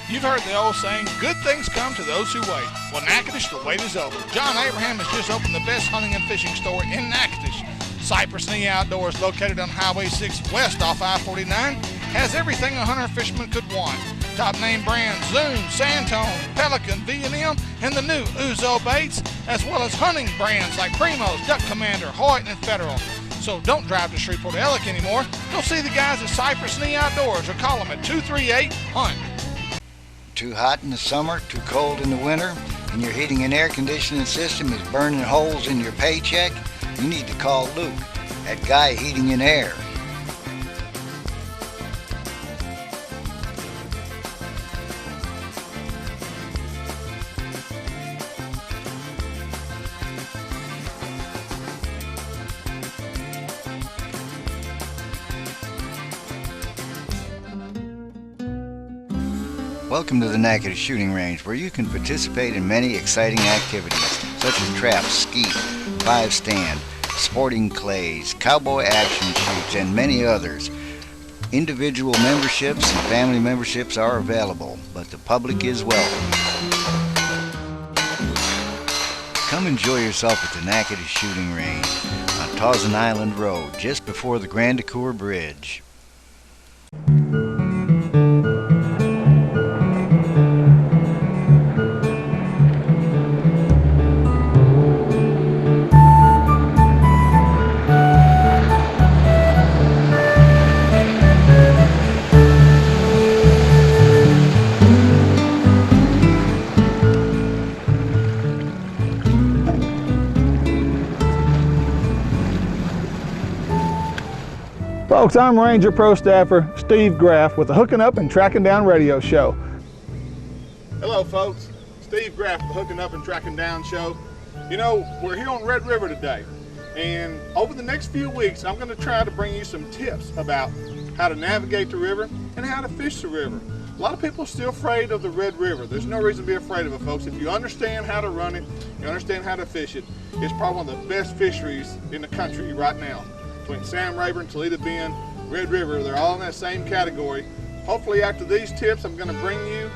You've heard the old saying, good things come to those who wait. Well, Natchitoches, the wait is over. John Abraham has just opened the best hunting and fishing store in Natchitoches. Cypress Knee Outdoors, located on Highway 6 west off I-49, has everything a hunter or fisherman could want. Top name brands Zoom, Santone, Pelican, V&M, and the new Uzo baits, as well as hunting brands like Primos, Duck Commander, Hoyt, and Federal. So don't drive to Shreveport Ellick anymore. Go see the guys at Cypress Knee Outdoors or call them at 238-HUNT. Too hot in the summer, too cold in the winter, and your heating and air conditioning system is burning holes in your paycheck? You need to call Luke at Guy Heating and Air. Welcome to the Natchitoches Shooting Range, where you can participate in many exciting activities such as traps, skeet, 5-stand, sporting clays, cowboy action shoots, and many others. Individual memberships and family memberships are available, but the public is welcome. Come enjoy yourself at the Natchitoches Shooting Range on Tawson Island Road, just before the Grand Ecour Bridge. Folks, I'm Ranger Pro Staffer Steve Graff with the Hooking Up and Tracking Down radio show. Hello folks, Steve Graff with the Hooking Up and Tracking Down show. You know, we're here on Red River today, and over the next few weeks I'm going to try to bring you some tips about how to navigate the river and how to fish the river. A lot of people are still afraid of the Red River. There's no reason to be afraid of it, folks. If you understand how to run it, you understand how to fish it, it's probably one of the best fisheries in the country right now. Between Sam Rayburn, Toledo Bend, Red River, they're all in that same category. Hopefully after these tips I'm going to bring you,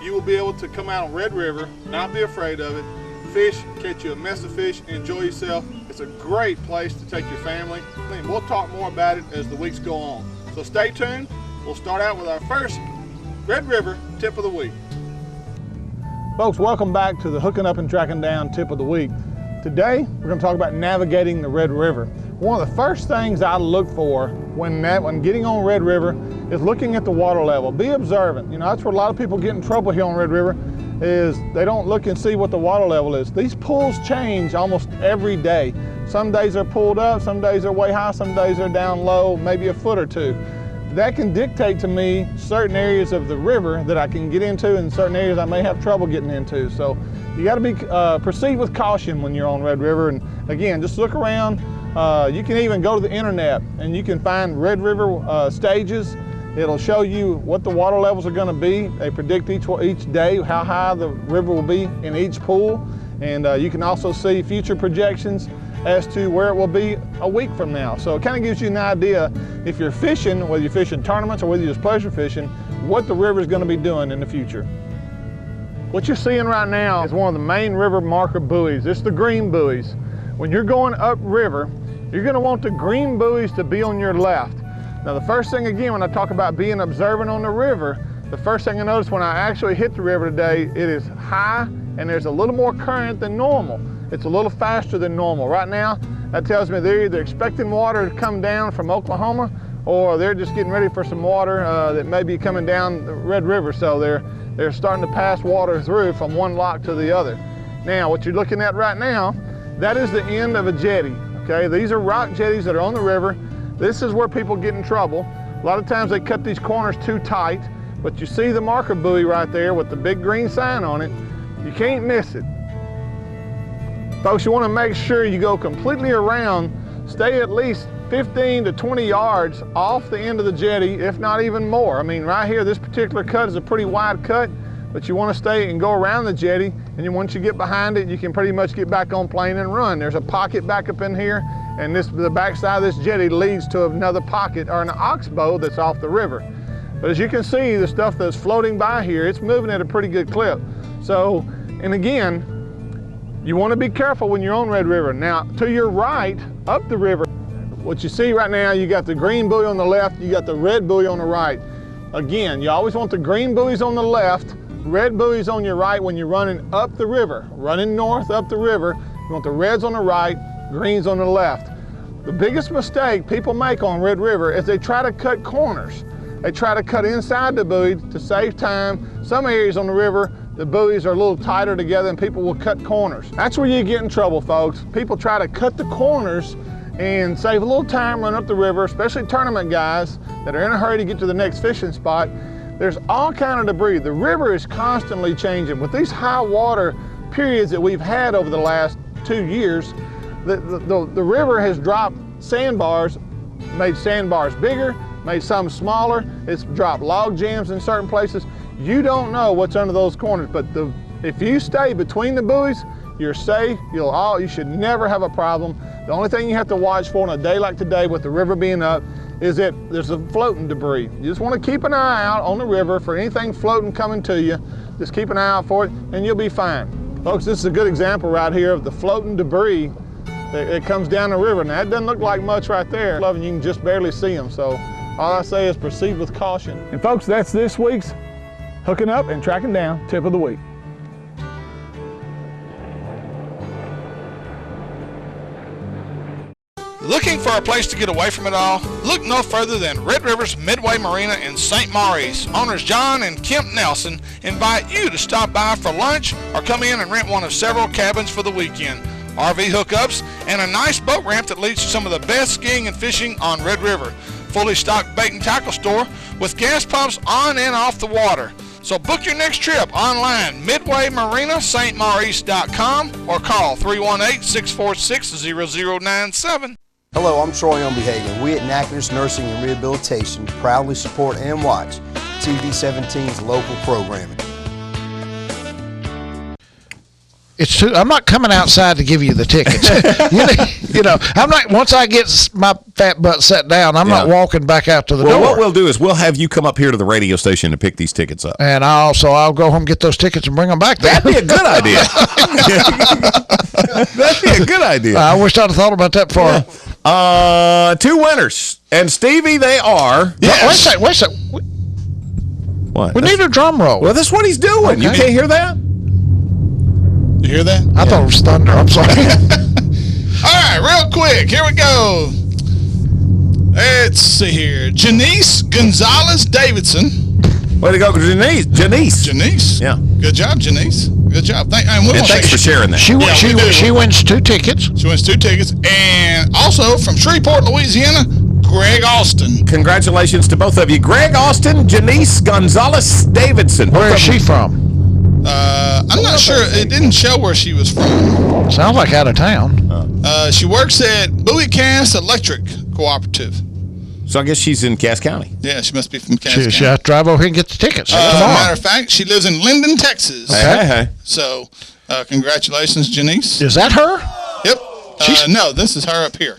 you will be able to come out on Red River, not be afraid of it, fish, catch you a mess of fish, enjoy yourself. It's a great place to take your family. And we'll talk more about it as the weeks go on. So stay tuned. We'll start out with our first Red River tip of the week. Folks, welcome back to the Hooking Up and Tracking Down tip of the week. Today we're going to talk about navigating the Red River. One of the first things I look for when getting on Red River is looking at the water level. Be observant. You know, that's where a lot of people get in trouble here on Red River, is they don't look and see what the water level is. These pools change almost every day. Some days they're pulled up, some days they're way high, some days they're down low, maybe a foot or two. That can dictate to me certain areas of the river that I can get into and certain areas I may have trouble getting into. So you got to be proceed with caution when you're on Red River. And again, just look around. You can even go to the internet and you can find Red River stages. It'll show you what the water levels are going to be. They predict each day how high the river will be in each pool. And you can also see future projections as to where it will be a week from now. So it kind of gives you an idea, if you're fishing, whether you're fishing tournaments or whether you're just pleasure fishing, what the river is going to be doing in the future. What you're seeing right now is one of the main river marker buoys. It's the green buoys. When you're going upriver, you're going to want the green buoys to be on your left. Now the first thing, again, when I talk about being observant on the river, the first thing I noticed when I actually hit the river today, it is high and there's a little more current than normal. It's a little faster than normal. Right now, that tells me they're either expecting water to come down from Oklahoma or they're just getting ready for some water that may be coming down the Red River. So they're starting to pass water through from one lock to the other. Now, what you're looking at right now, that is the end of a jetty, okay? These are rock jetties that are on the river. This is where people get in trouble. A lot of times they cut these corners too tight, but you see the marker buoy right there with the big green sign on it. You can't miss it. Folks, you want to make sure you go completely around, stay at least 15 to 20 yards off the end of the jetty, if not even more. I mean, right here, this particular cut is a pretty wide cut, but you want to stay and go around the jetty, and then once you get behind it, you can pretty much get back on plane and run. There's a pocket back up in here, and the back side of this jetty leads to another pocket or an oxbow that's off the river. But as you can see, the stuff that's floating by here, it's moving at a pretty good clip. So, and again, you want to be careful when you're on Red River. Now, to your right, up the river, what you see right now, you got the green buoy on the left, you got the red buoy on the right. Again, you always want the green buoys on the left, red buoys on your right when you're running up the river. Running north up the river, you want the reds on the right, greens on the left. The biggest mistake people make on Red River is they try to cut corners. They try to cut inside the buoy to save time. Some areas on the river, the buoys are a little tighter together and people will cut corners. That's where you get in trouble, folks. People try to cut the corners and save a little time running up the river, especially tournament guys that are in a hurry to get to the next fishing spot. There's all kind of debris. The river is constantly changing. With these high water periods that we've had over the last 2 years, the river has dropped sandbars, made sandbars bigger, made some smaller. It's dropped log jams in certain places. You don't know what's under those corners, but if you stay between the buoys, you're safe. You should never have a problem. The only thing you have to watch for on a day like today with the river being up is that there's a floating debris. You just want to keep an eye out on the river for anything floating coming to you. Just keep an eye out for it and you'll be fine. Folks, this is a good example right here of the floating debris that comes down the river. Now, it doesn't look like much right there. You can just barely see them. So all I say is proceed with caution. And folks, that's this week's Hooking Up and Tracking Down Tip of the Week. Looking for a place to get away from it all? Look no further than Red River's Midway Marina in St. Maurice. Owners John and Kemp Nelson invite you to stop by for lunch or come in and rent one of several cabins for the weekend. RV hookups and a nice boat ramp that leads to some of the best skiing and fishing on Red River. Fully stocked bait and tackle store with gas pumps on and off the water. So book your next trip online, midwaymarinastmaurice.com or call 318-646-0097. Hello, I'm Troy Umbehagen. We at Nackers Nursing and Rehabilitation proudly support and watch TV 17's local programming. I'm not coming outside to give you the tickets. I'm not. Once I get my fat butt set down, I'm not walking back out to the door. Well, what we'll do is we'll have you come up here to the radio station to pick these tickets up. And I'll go home, get those tickets, and bring them back there. That'd be a good idea. That'd be a good idea. I wish I'd have thought about that before. Yeah. 2 winners. And Stevie, they are. Yes. Wait a second. What? We need a drum roll. Well, that's what he's doing. Okay. You can't hear that? You hear that? I thought it was thunder. I'm sorry. All right, real quick. Here we go. Let's see here. Janice Gonzalez Davidson. Way to go, Janice. Janice. Yeah. Good job, Janice. Good job. Thanks for sharing that. She wins 2 tickets. She wins 2 tickets. And also from Shreveport, Louisiana, Greg Austin. Congratulations to both of you. Greg Austin, Janice Gonzalez Davidson. Where is she from? I'm not sure. It didn't show where she was from. Sounds like out of town. She works at Bowie Cast Electric Cooperative. So I guess she's in Cass County. Yeah, she must be from Cass County. She has to drive over here and get the tickets. As a matter of fact, she lives in Linden, Texas. Okay. So, congratulations, Janice. Is that her? Yep. No, this is her up here.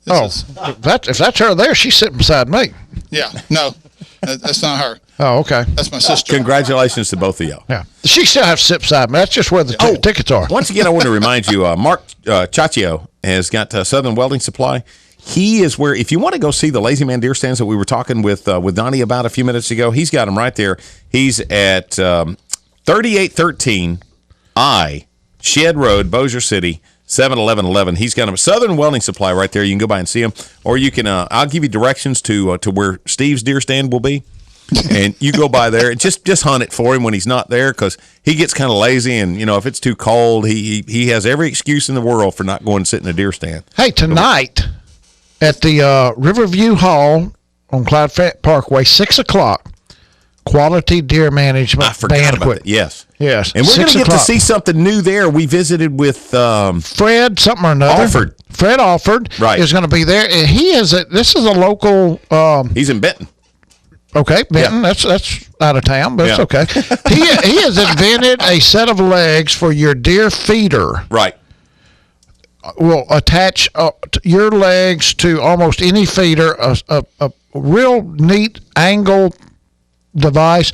If that's her there, she's sitting beside me. Yeah, no, that's not her. Oh, okay. That's my sister. Congratulations to both of y'all. Yeah. She still has to sit beside me. That's just where the tickets are. Once again, I want to remind you, Mark Chaccio has got Southern Welding Supply. He is where, if you want to go see the Lazy Man deer stands that we were talking with Donnie about a few minutes ago, he's got them right there. He's at 3813 I Shed Road, Bossier City, 71111. He's got a Southern Welding Supply right there. You can go by and see him, or you can. I'll give you directions to where Steve's deer stand will be, and you go by there and just hunt it for him when he's not there, because he gets kind of lazy, and if it's too cold, he has every excuse in the world for not going to sit in a deer stand. Hey, tonight at the Riverview Hall on Cloud Parkway, 6:00. Quality Deer Management I forgot Banquet. about that. Yes. And we're going to get to see something new there. We visited with Fred something or another. Alford. Fred Alford is going to be there. And this is a local. He's in Benton. Okay, Benton. Yeah. That's out of town, but it's okay. He has invented a set of legs for your deer feeder. Right. Will attach your legs to almost any feeder. A real neat angle device.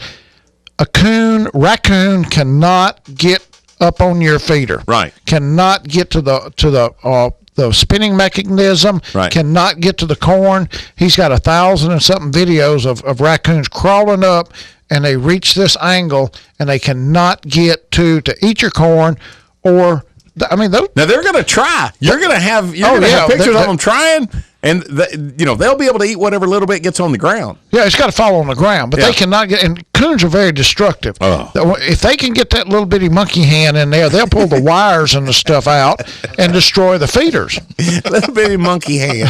Raccoon cannot get up on your feeder. Right. Cannot get to the spinning mechanism. Right. Cannot get to the corn. He's got 1,000 and something videos of raccoons crawling up, and they reach this angle, and they cannot get to eat your corn, or those. Now they're going to try. You're going to have pictures of them trying, and they'll be able to eat whatever little bit gets on the ground. Yeah, it's got to fall on the ground, but they cannot get. And coons are very destructive. Oh. If they can get that little bitty monkey hand in there, they'll pull the wires and the stuff out and destroy the feeders. Little bitty monkey hand.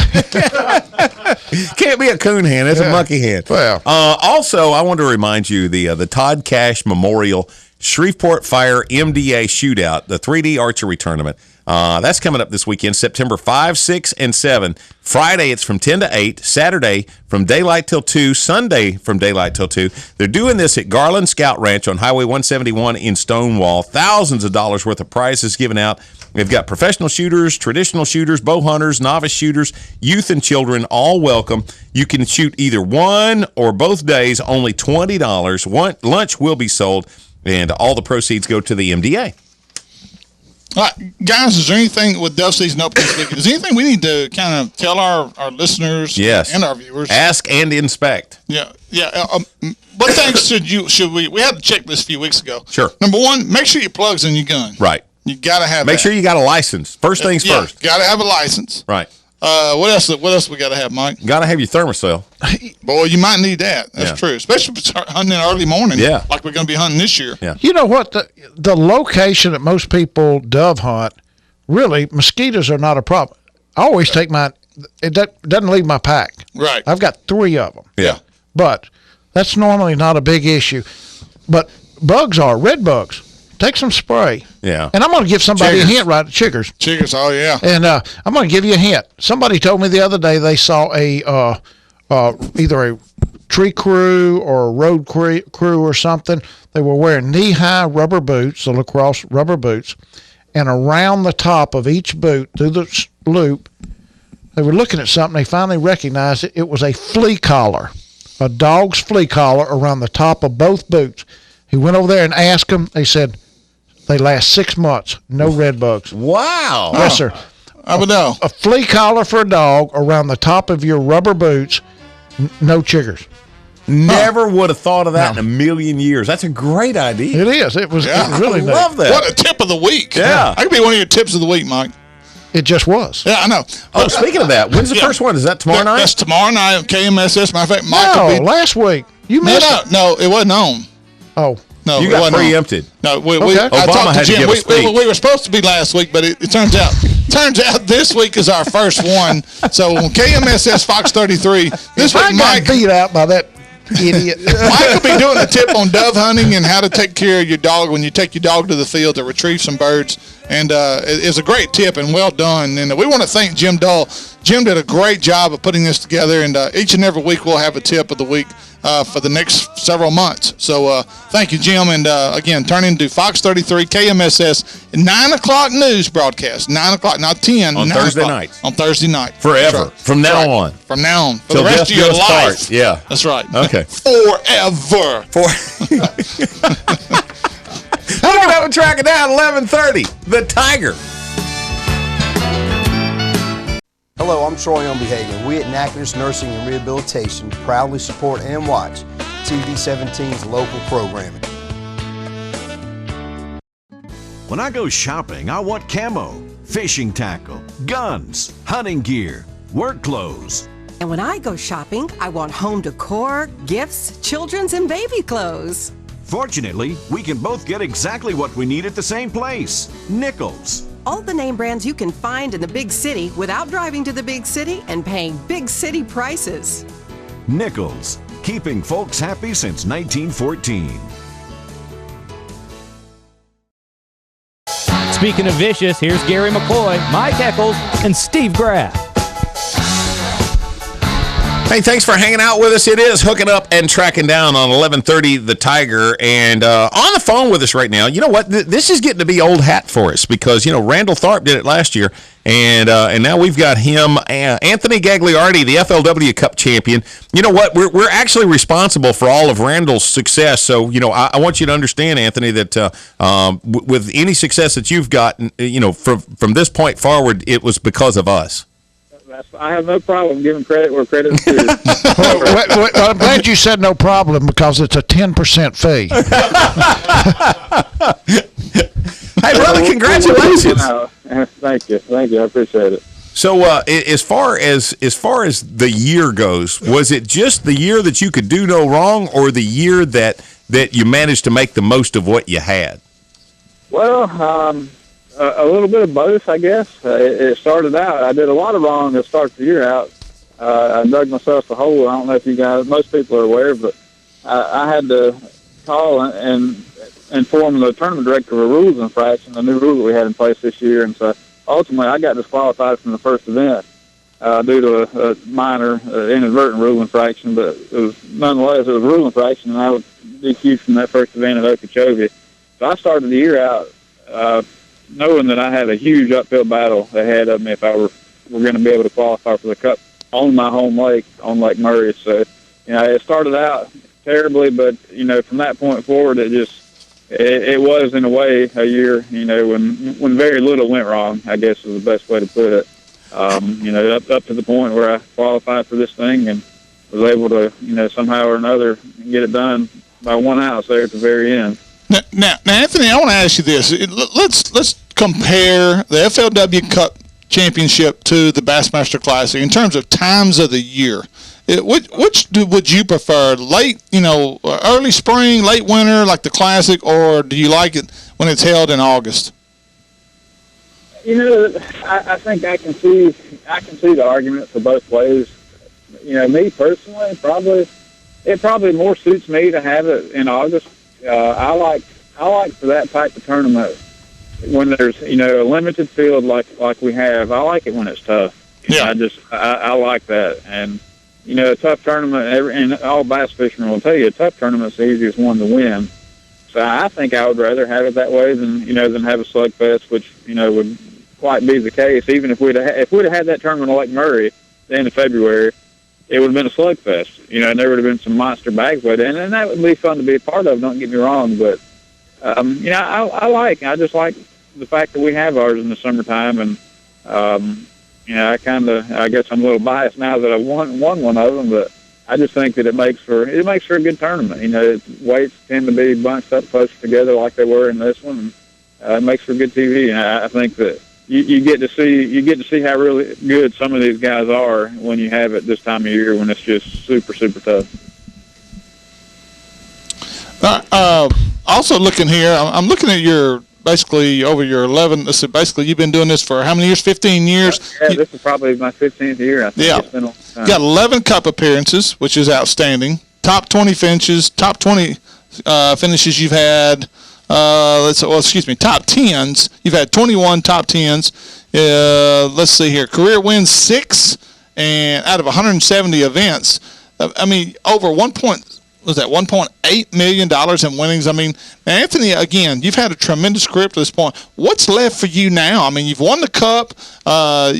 Can't be a coon hand. It's a monkey hand. Well, also, I want to remind you the Todd Cash Memorial Shreveport Fire MDA Shootout, the 3D archery tournament. That's coming up this weekend, September 5, 6, and 7. Friday, it's from 10 to 8. Saturday, from daylight till 2. Sunday, from daylight till 2. They're doing this at Garland Scout Ranch on Highway 171 in Stonewall. Thousands of dollars worth of prizes given out. They've got professional shooters, traditional shooters, bow hunters, novice shooters, youth and children, all welcome. You can shoot either one or both days, only $20. Lunch will be sold, and all the proceeds go to the MDA. All right, guys, is there anything with dove season open this week? Is there anything we need to kind of tell our listeners and our viewers? Ask and inspect. Yeah. What things should we had a checklist a few weeks ago. Sure. Number one, make sure your plug's in your gun. Right. You got to have Make sure you got a license. First things first. Got to have a license. Right. What else we got to have, Mike? Got to have your thermocell. Boy, you might need that. That's true. Especially if it's hunting in early morning. Yeah. Like we're going to be hunting this year. Yeah. you know what? The location that most people dove hunt, really, mosquitoes are not a problem. I always take it doesn't leave my pack. Right. I've got 3 of them. Yeah. But that's normally not a big issue. But bugs are, red bugs. Take some spray. Yeah. And I'm going to give somebody a hint, right? Chiggers. Chiggers, oh, yeah. And I'm going to give you a hint. Somebody told me the other day they saw either a tree crew or a road crew or something. They were wearing knee-high rubber boots, the lacrosse rubber boots, and around the top of each boot, through the loop, they were looking at something. They finally recognized it. It was a flea collar, a dog's flea collar around the top of both boots. He went over there and asked them. They said, they last 6 months, no red bugs. Wow. Yes, sir. I would know. A flea collar for a dog around the top of your rubber boots, no chiggers. Never would have thought of that in a million years. That's a great idea. It is. It was really I neat. love that. What a tip of the week. Yeah. I could be one of your tips of the week, Mike. It just was. Yeah, I know. Oh, speaking of that, when's the first one? Is that tomorrow night? That's tomorrow night at KMSS. Matter of fact, Mike will be. Last week. You missed it. No, it wasn't on. Oh. No, You it got wasn't on. preempted. No, I Obama talked had to to Jim. give a speech. We were supposed to be last week, but it turns out this week is our first one. So on KMSS Fox 33 this I week, got Mike beat out by that idiot. will be doing a tip on dove hunting and how to take care of your dog when you take your dog to the field to retrieve some birds. And it's a great tip and well done. And we want to thank Jim Dull. Jim did a great job of putting this together. And each and every week we'll have a tip of the week for the next several months. So thank you, Jim. And again, turn into Fox 33 KMSS 9 o'clock news broadcast. 9 o'clock, not 10. On 9 Thursday o'clock. nights. On Thursday night. Forever. That's right. From now That's right. on. From now on. For Till the rest death of your do us life. part. Yeah. That's right. Okay. Forever. Looking up and tracking down 11:30. The Tiger. Hello, I'm Troy Umbehagen. We at Natchitoches Nursing and Rehabilitation proudly support and watch TV 17's local programming. When I go shopping, I want camo, fishing tackle, guns, hunting gear, work clothes. And when I go shopping, I want home decor, gifts, children's and baby clothes. Fortunately, we can both get exactly what we need at the same place, Nichols. All the name brands you can find in the big city without driving to the big city and paying big city prices. Nichols, keeping folks happy since 1914. Speaking of vicious, here's Gary McCoy, Mike Eccles, and Steve Graff. Hey, thanks for hanging out with us. It is Hooking Up and Tracking Down on 1130 The Tiger. And on the phone with us right now, you know what? This is getting to be old hat for us because, Randall Tharp did it last year. And now we've got him, Anthony Gagliardi, the FLW Cup champion. You know what? We're actually responsible for all of Randall's success. So, I want you to understand, Anthony, that with any success that you've gotten, from this point forward, it was because of us. I have no problem giving credit where credit is due. Well, I'm glad you said no problem because it's a 10% fee. Hey, brother, congratulations! Thank you. I appreciate it. So, as far as the year goes, was it just the year that you could do no wrong, or the year that you managed to make the most of what you had? Well, a little bit of both, I guess. It started out, I did a lot of wrong to start the year out. I dug myself a hole. I don't know if you guys, most people are aware, but I had to call and inform the tournament director of a rules infraction, a new rule that we had in place this year. And so ultimately I got disqualified from the first event due to a minor inadvertent rule infraction, but nonetheless it was a rule infraction, and I was DQ'd from that first event at Okeechobee. So I started the year out knowing that I had a huge uphill battle ahead of me if I were going to be able to qualify for the Cup on my home lake, on Lake Murray. So, it started out terribly, but, from that point forward, it was, in a way, a year, when very little went wrong, I guess is the best way to put it. Up to the point where I qualified for this thing and was able to, somehow or another get it done by one house there at the very end. Now, Anthony, I want to ask you this. Let's compare the FLW Cup Championship to the Bassmaster Classic in terms of times of the year. Which would you prefer? Late, early spring, late winter, like the Classic, or do you like it when it's held in August? I think I can see the argument for both ways. Me personally, it probably more suits me to have it in August. I like for that type of tournament when there's a limited field like we have. I like it when it's tough. I like that. And a tough tournament, and all bass fishermen will tell you, a tough tournament's the easiest one to win. So I think I would rather have it that way than have a slugfest, which would quite be the case. Even if we'd have had that tournament on Lake Murray at the end of February, it would have been a slugfest, and there would have been some monster bags with it, and that would be fun to be a part of. Don't get me wrong, but I just like the fact that we have ours in the summertime, and I guess I'm a little biased now that I won one of them, but I just think that it makes for a good tournament. Weights tend to be bunched up close together like they were in this one, and it makes for good TV, and I think that. You get to see how really good some of these guys are when you have it this time of year when it's just super, super tough. Also looking here, I'm looking at over your 11. So basically, you've been doing this for how many years? 15 years. Yeah, this is probably my 15th year. I think. Yeah, it's been a long time. You got 11 Cup appearances, which is outstanding. Top 20 finishes. Top 20 finishes you've had. Top 10s. You've had 21 top 10s. Let's see here. Career wins 6, and out of 170 events. Over $1.8 million in winnings. Anthony, again, you've had a tremendous career to this point. What's left for you now? You've won the Cup. I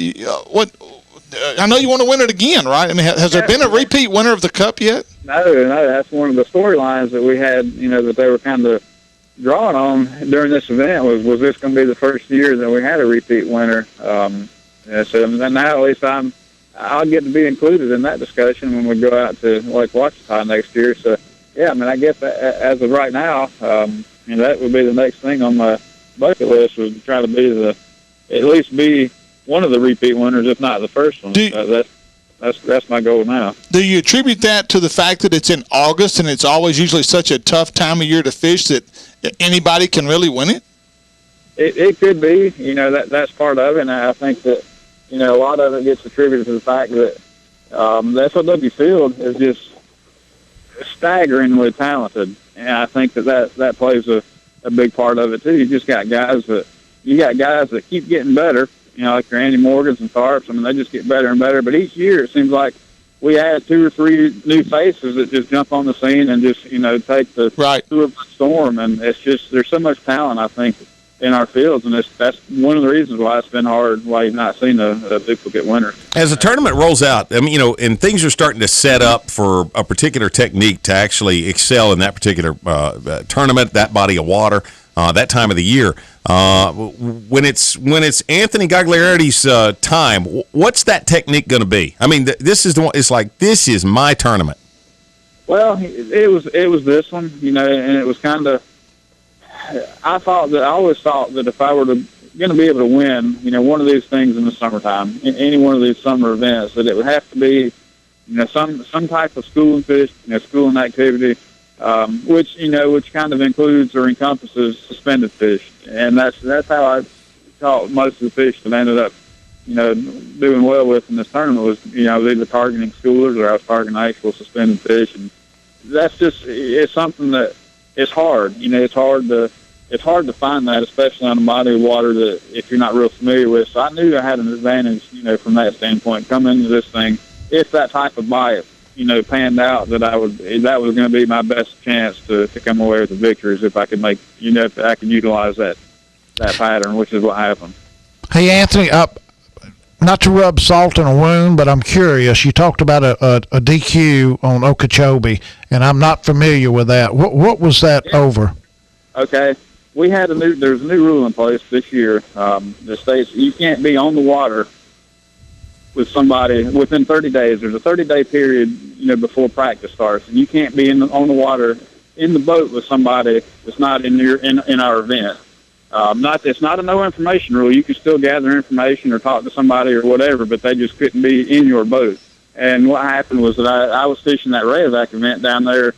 know you want to win it again, right? Has there been a repeat winner of the Cup yet? No. That's one of the storylines that we had. That they were kind of drawing on during this event was this going to be the first year that we had a repeat winner. So now at least I'll get to be included in that discussion when we go out to Lake Ouachita next year. So I guess as of right now, that would be the next thing on my bucket list, was to try to at least be one of the repeat winners, if not the first one. That's my goal now. Do you attribute that to the fact that it's in August and it's always usually such a tough time of year to fish that anybody can really win it? It could be. That's part of it. And I think that, a lot of it gets attributed to the fact that the FLW field is just staggeringly talented. And I think that plays a big part of it, too. You got guys that keep getting better. Like your Andy Morgans and Tharps. They just get better and better. But each year it seems like we had 2 or 3 new faces that just jump on the scene and just, take the tour by storm. And it's just, there's so much talent, I think, in our fields, and that's one of the reasons why it's been hard, why you've not seen a duplicate winner. As the tournament rolls out, I mean, and things are starting to set up for a particular technique to actually excel in that particular tournament, that body of water, that time of the year. When it's Anthony Gagliardi's time, what's that technique going to be? I mean, this is the one. It's like, this is my tournament. Well, it was this one, and it was kind of. I always thought that if I were going to be able to win, one of these things in the summertime, in any one of these summer events, that it would have to be, some type of schooling fish, schooling activity, which kind of includes or encompasses suspended fish, and that's how I caught most of the fish that I ended up, doing well with in this tournament was, either targeting schoolers or I was targeting actual suspended fish, and that's just it's something that. It's hard, it's hard to find that, especially on a body of water that if you're not real familiar with. So I knew I had an advantage, from that standpoint, coming into this thing. If that type of bite, panned out, that was going to be my best chance to come away with the victories if I could make, if I could utilize that pattern, which is what happened. Hey, Anthony, not to rub salt in a wound, but I'm curious. You talked about a DQ on Okeechobee, and I'm not familiar with that. What was that over? Okay, there's a new rule in place this year. The states you can't be on the water with somebody within 30 days. There's a 30-day period, before practice starts, and you can't be on the water in the boat with somebody that's not in our event. It's not a no information rule. You can still gather information or talk to somebody or whatever, but they just couldn't be in your boat. And what happened was that I was fishing that Rayovac event down there,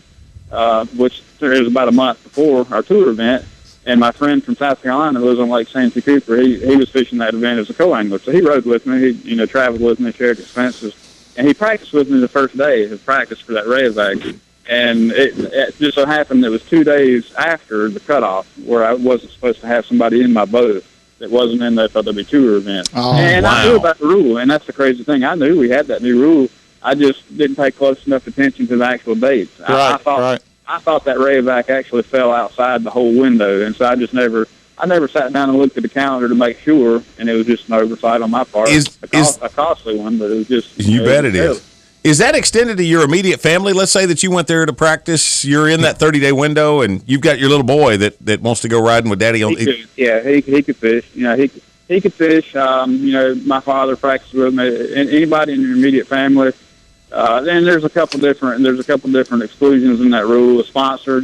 which it was about a month before our tour event. And my friend from South Carolina who lives on Lake Santee Cooper, he was fishing that event as a co-angler. So he rode with me. He traveled with me, shared expenses. And he practiced with me the first day of practice for that Rayovac. And it just so happened it was 2 days after the cutoff where I wasn't supposed to have somebody in my boat that wasn't in the FLW Tour event. And I knew about the rule, and that's the crazy thing. I knew we had that new rule. I just didn't pay close enough attention to the actual dates. I thought that Rayovac actually fell outside the whole window, and so I never sat down and looked at the calendar to make sure, and it was just an oversight on my part. A costly one, but it was just... You bet it is. Is that extended to your immediate family? Let's say that you went there to practice. You're in that 30-day window, and you've got your little boy that wants to go riding with Daddy. He could fish. He could fish. My father practiced with me. And anybody in your immediate family. Then there's a couple different exclusions in that rule. A sponsor,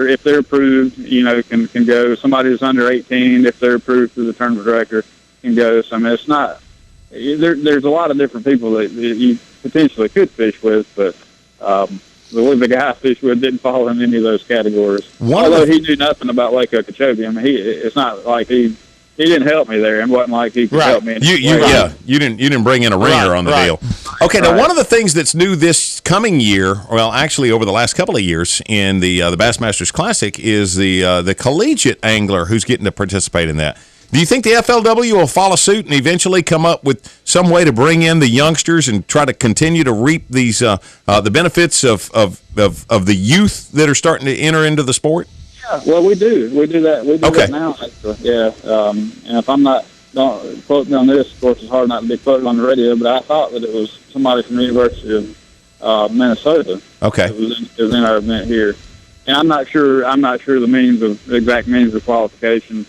if they're approved, can go. Somebody who's under 18, if they're approved through the tournament director, can go. So I mean, it's not. There's a lot of different people that you potentially could fish with, but the guy I fished with didn't fall in any of those categories. Although he knew nothing about Lake Okeechobee. I mean, it's not like he didn't help me there, and wasn't like he could help me. You didn't bring in a ringer on the deal. Okay, now one of the things that's new this coming year, well, actually over the last couple of years in the Bassmasters Classic, is the collegiate angler who's getting to participate in that. Do you think the FLW will follow suit and eventually come up with some way to bring in the youngsters and try to continue to reap these the benefits of the youth that are starting to enter into the sport? Yeah, well, we do. We do that. We do that now, actually. Yeah. And if I'm not, don't quote me on this. Of course, it's hard not to be quoted on the radio, but I thought that it was somebody from the University of Minnesota. Okay. That was in our event here, and I'm not sure the exact means of qualification.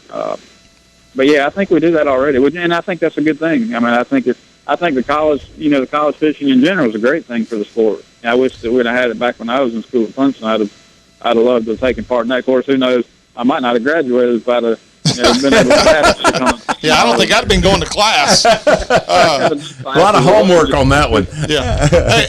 But yeah, I think we do that already, and I think that's a good thing. I mean, I think the college, the college fishing in general is a great thing for the sport. And I wish that we'd have had it back when I was in school at Clemson. I'd have loved to have taken part in that. Of course, who knows? I might not have graduated if I'd have been able to pass it. Yeah, I don't think I'd been going to class. A lot of homework on that one. Yeah. Hey,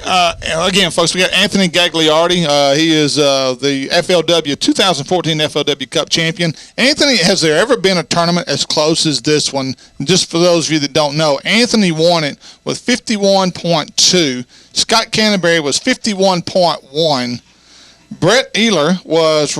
again, folks, we got Anthony Gagliardi. He is the FLW 2014 FLW Cup champion. Anthony, has there ever been a tournament as close as this one? Just for those of you that don't know, Anthony won it with 51.2. Scott Canterbury was 51.1. Brent Ehler was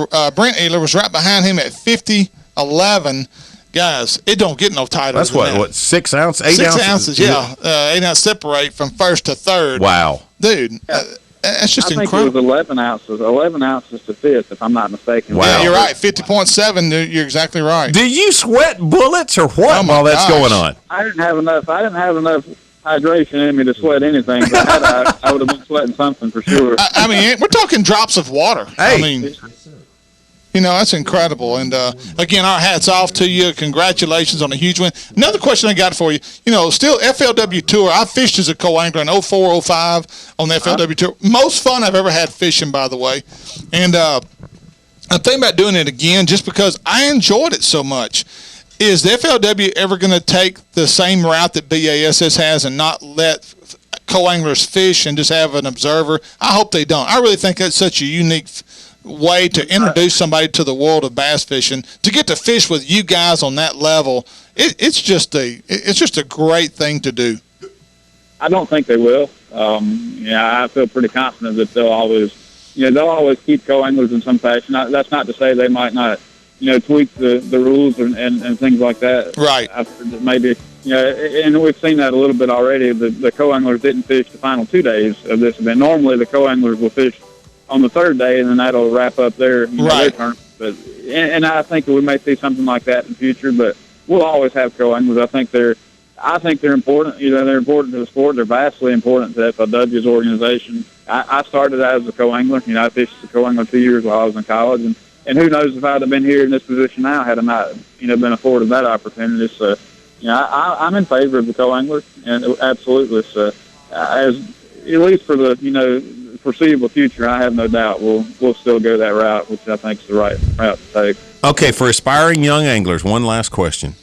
right behind him at 50.11. guys, it don't get no tighter. That's than that. what 6 ounce, 8 6 ounces? ounces, yeah. 8 ounce separate from first to third. Wow. Dude, that's just I think incredible. it was 11 ounces to fifth, if I'm not mistaken. Wow. Yeah, you're right. 50.7. You're exactly right. Do you sweat bullets or what Oh, my while that's gosh. going on? I didn't have enough hydration in me to sweat anything, but I would have been sweating something for sure. I mean, we're talking drops of water. Hey. I mean, you know, that's incredible. And again, our hats off to you. Congratulations on a huge win. Another question I got for you. You know, still FLW Tour. I fished as a co-angler in 04, 05 on the FLW Tour. Most fun I've ever had fishing, by the way. And I'm thinking about doing it again just because I enjoyed it so much. Is the FLW ever going to take the same route that BASS has and not let co-anglers fish and just have an observer? I hope they don't. I really think that's such a unique way to introduce somebody to the world of bass fishing, to get to fish with you guys on that level. It's just a great thing to do. I don't think they will. I feel pretty confident that they'll always keep co-anglers in some fashion. That's not to say they might not, tweak the rules and things like that. Right. I've heard that maybe, and we've seen that a little bit already. The co-anglers didn't fish the final 2 days of this event. Normally the co-anglers will fish on the third day, and then that'll wrap up their tournament. But and I think we may see something like that in the future. But we'll always have co-anglers. I think they're important. They're important to the sport. They're vastly important to FLW's organization. I started out as a co-angler. I fished as a co-angler 2 years while I was in college, and who knows if I'd have been here in this position now had I not been afforded that opportunity. So I'm in favor of the co-angler, and absolutely. So as at least for the foreseeable future, I have no doubt we'll still go that route, which I think is the right route to take. Okay, for aspiring young anglers, one last question.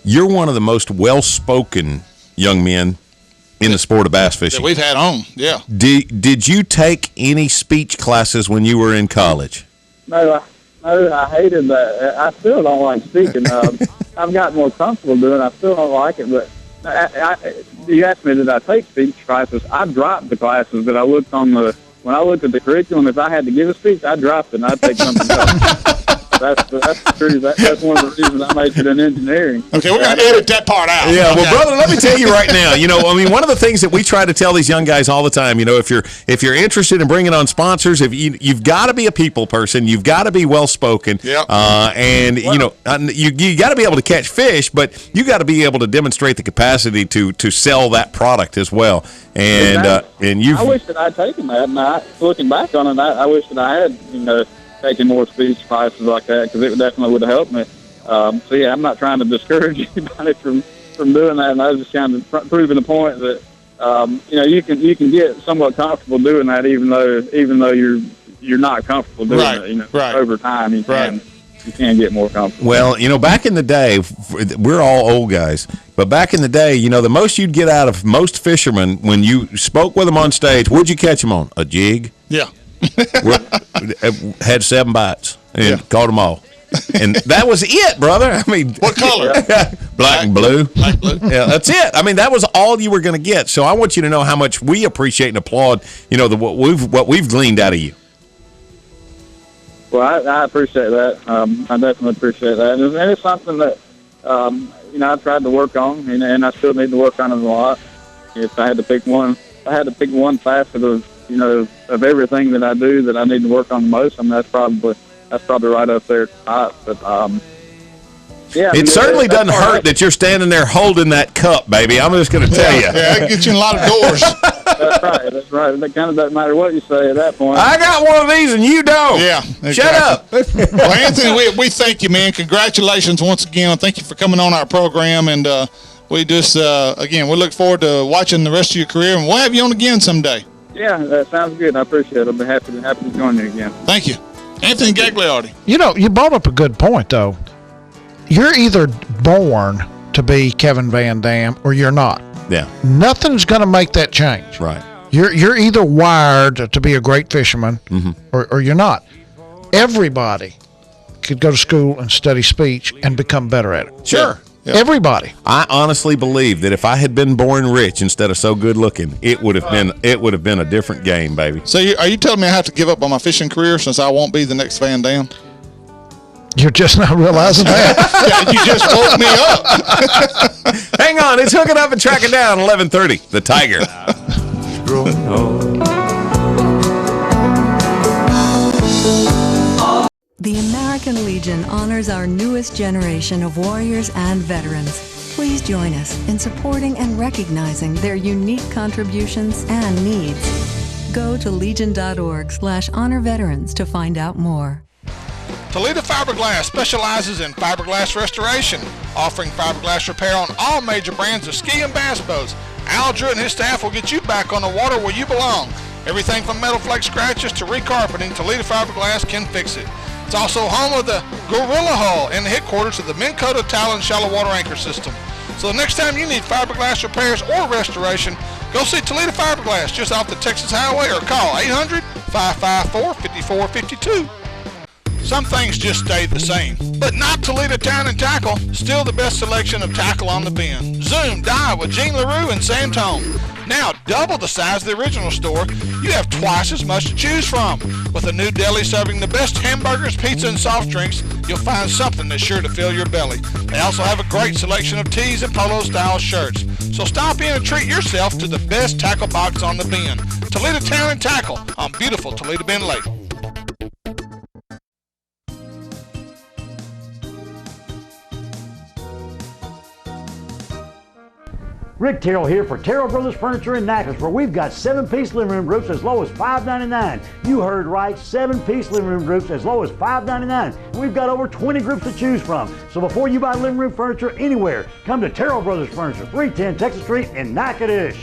You're one of the most well-spoken young men in the sport of bass fishing that we've had on. Yeah. Did you take any speech classes when you were in college? No, I hated that. I still don't like speaking. I've gotten more comfortable doing it. I still don't like it, but you asked me, did I take speech classes? I dropped the classes that I looked when I looked at the curriculum. If I had to give a speech, I dropped it and I'd take something else. That's the truth. That's one of the reasons I majored in engineering. Okay, we're going to edit that part out. Yeah, okay. Well, brother, let me tell you right now. One of the things that we try to tell these young guys all the time, if you're interested in bringing on sponsors, if you've got to be a people person, you've got to be well spoken, yep. You got to be able to catch fish, but you got to be able to demonstrate the capacity to sell that product as well. And I wish that I'd taken that. And looking back on it, I wish that I had taking more speech classes like that, because it definitely would have helped me. I'm not trying to discourage anybody from doing that, and I was just kind of proving the point that you can get somewhat comfortable doing that, even though you're not comfortable doing it. Right. Over time you can get more comfortable. Well, back in the day, we're all old guys, but back in the day, the most you'd get out of most fishermen when you spoke with them on stage, what'd you catch them on? A jig? Yeah. Had 7 bites and caught them all. And that was it, brother. I mean, what color? Black and blue. Black, blue. Yeah, that's it. I mean, that was all you were going to get. So I want you to know how much we appreciate and applaud, what we've gleaned out of you. Well, I appreciate that. I definitely appreciate that, and it's something that I tried to work on, and I still need to work on it a lot. If I had to pick one facet of everything that I do that I need to work on the most, I mean, that's probably right up there at the top. But it certainly doesn't hurt that you're standing there holding that cup, baby. I'm just going to tell you. Yeah, it gets you in a lot of doors. That's right. It kind of doesn't matter what you say at that point. I got one of these and you don't. Yeah, exactly. Shut up. Well, Anthony, we thank you, man. Congratulations once again. Thank you for coming on our program, and we just again we look forward to watching the rest of your career, and we'll have you on again someday. Yeah, that sounds good. I appreciate it. I'll be happy to join you again. Thank you. Anthony Gagliardi. You brought up a good point, though. You're either born to be Kevin Van Dam or you're not. Yeah. Nothing's going to make that change. Right. You're either wired to be a great fisherman or you're not. Everybody could go to school and study speech and become better at it. Sure. Yep. Everybody. I honestly believe that if I had been born rich instead of so good looking, it would have been a different game, baby. So are you telling me I have to give up on my fishing career since I won't be the next Van Dam? You're just not realizing that. Yeah, you just woke me up. Hang on, it's hooking up and tracking down 11:30. The Tiger. The American Legion honors our newest generation of warriors and veterans. Please join us in supporting and recognizing their unique contributions and needs. Go to legion.org/honor veterans to find out more. Toledo Fiberglass specializes in fiberglass restoration, offering fiberglass repair on all major brands of ski and bass boats. Al Drew and his staff will get you back on the water where you belong. Everything from metal flake scratches to recarpeting, Toledo Fiberglass can fix it. It's also home of the Gorilla Hull and the headquarters of the Minn Kota Talon Shallow Water Anchor System. So the next time you need fiberglass repairs or restoration, go see Toledo Fiberglass just off the Texas Highway or call 800-554-5452. Some things just stay the same, but not Toledo Town and Tackle. Still the best selection of tackle on the bin. Zoom Dive with Gene LaRue and Sam Tone. Now double the size of the original store, you have twice as much to choose from. With a new deli serving the best hamburgers, pizza, and soft drinks, you'll find something that's sure to fill your belly. They also have a great selection of tees and polo-style shirts. So stop in and treat yourself to the best tackle box on the bin. Toledo Town and Tackle on beautiful Toledo Bend Lake. Rick Terrell here for Terrell Brothers Furniture in Natchez, where we've got 7-piece living room groups as low as $5.99. You heard right, 7-piece living room groups as low as $5.99. And we've got over 20 groups to choose from. So before you buy living room furniture anywhere, come to Terrell Brothers Furniture, 310 Texas Street in Natchitoches.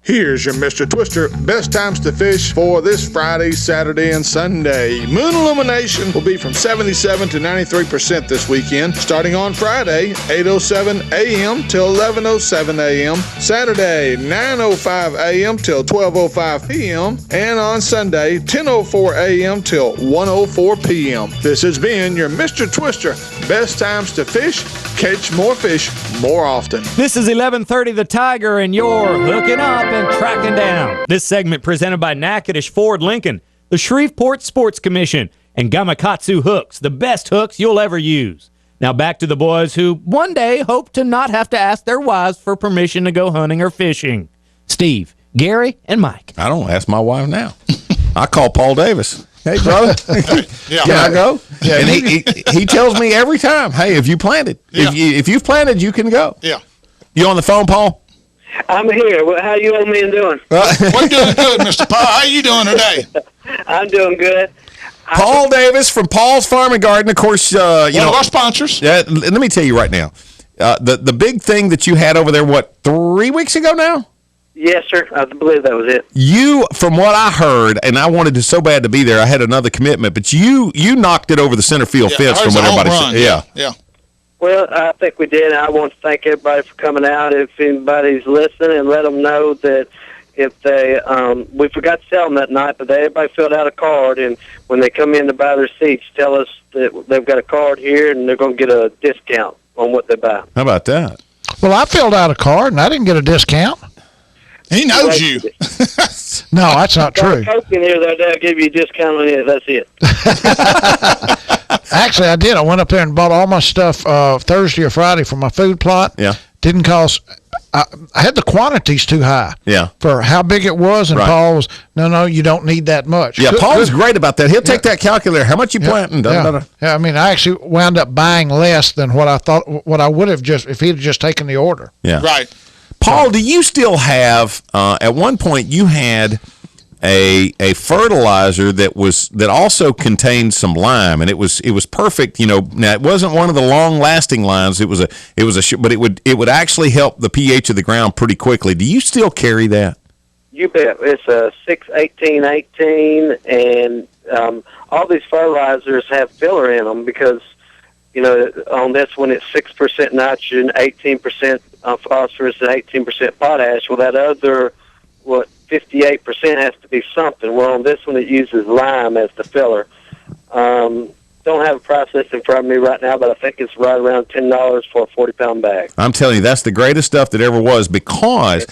Here's your Mr. Twister. Best times to fish for this Friday, Saturday, and Sunday. Moon illumination will be from 77 to 93% this weekend. Starting on Friday, 8:07 a.m. till 11:07 a.m. Saturday, 9:05 a.m. till 12:05 p.m. And on Sunday, 10:04 a.m. till 1:04 p.m. This has been your Mr. Twister. Best times to fish. Catch more fish more often. This is 11:30 The Tiger, and you're hooking up and tracking down. This segment presented by Natchitoches Ford Lincoln, the Shreveport Sports Commission, and Gamakatsu Hooks, the best hooks you'll ever use. Now back to the boys who one day hope to not have to ask their wives for permission to go hunting or fishing. Steve, Gary, and Mike. I don't ask my wife now. I call Paul Davis. Hey, brother, can I go? Yeah. And he tells me every time, hey, have you planted? Yeah. If you've planted, you can go. Yeah. You on the phone, Paul? I'm here. How you old man doing? We're doing good, Mr. Paul. How you doing today? I'm doing good. Paul Davis from Paul's Farm and Garden. Of course, One of our sponsors. Yeah, let me tell you right now, the big thing that you had over there, 3 weeks ago now? Yes, sir. I believe that was it. You, from what I heard, and I wanted to so bad to be there, I had another commitment, but you knocked it over the center field fence from what everybody said. Yeah. Well, I think we did. I want to thank everybody for coming out. If anybody's listening, and let them know that if they, we forgot to tell them that night, but everybody filled out a card, and when they come in to buy their seats, tell us that they've got a card here, and they're going to get a discount on what they buy. How about that? Well, I filled out a card, and I didn't get a discount. He knows you. No, that's not true. Coke in here, they'll give you a discount on it. That's it. Actually, I did. I went up there and bought all my stuff Thursday or Friday for my food plot. Yeah. Didn't cost. I had the quantities too high. Yeah. For how big it was, and Paul was, no, you don't need that much. Yeah, Paul's great about that. He'll take that calculator. How much you planting? Yeah. I mean, I actually wound up buying less than what I thought. What I would have if he'd just taken the order. Yeah. Right. Paul, do you still have? At one point, you had a fertilizer that also contained some lime, and it was perfect. Now it wasn't one of the long lasting limes. But it would actually help the pH of the ground pretty quickly. Do you still carry that? You bet. It's a 6-18-18, and all these fertilizers have filler in them because on this one it's 6% nitrogen, 18% phosphorus, and 18% potash. Well, that other 58% has to be something. Well, on this one it uses lime as the filler. Don't have a price list in front of me right now, but I think it's right around $10 for a 40-pound bag. I'm telling you, that's the greatest stuff that ever was because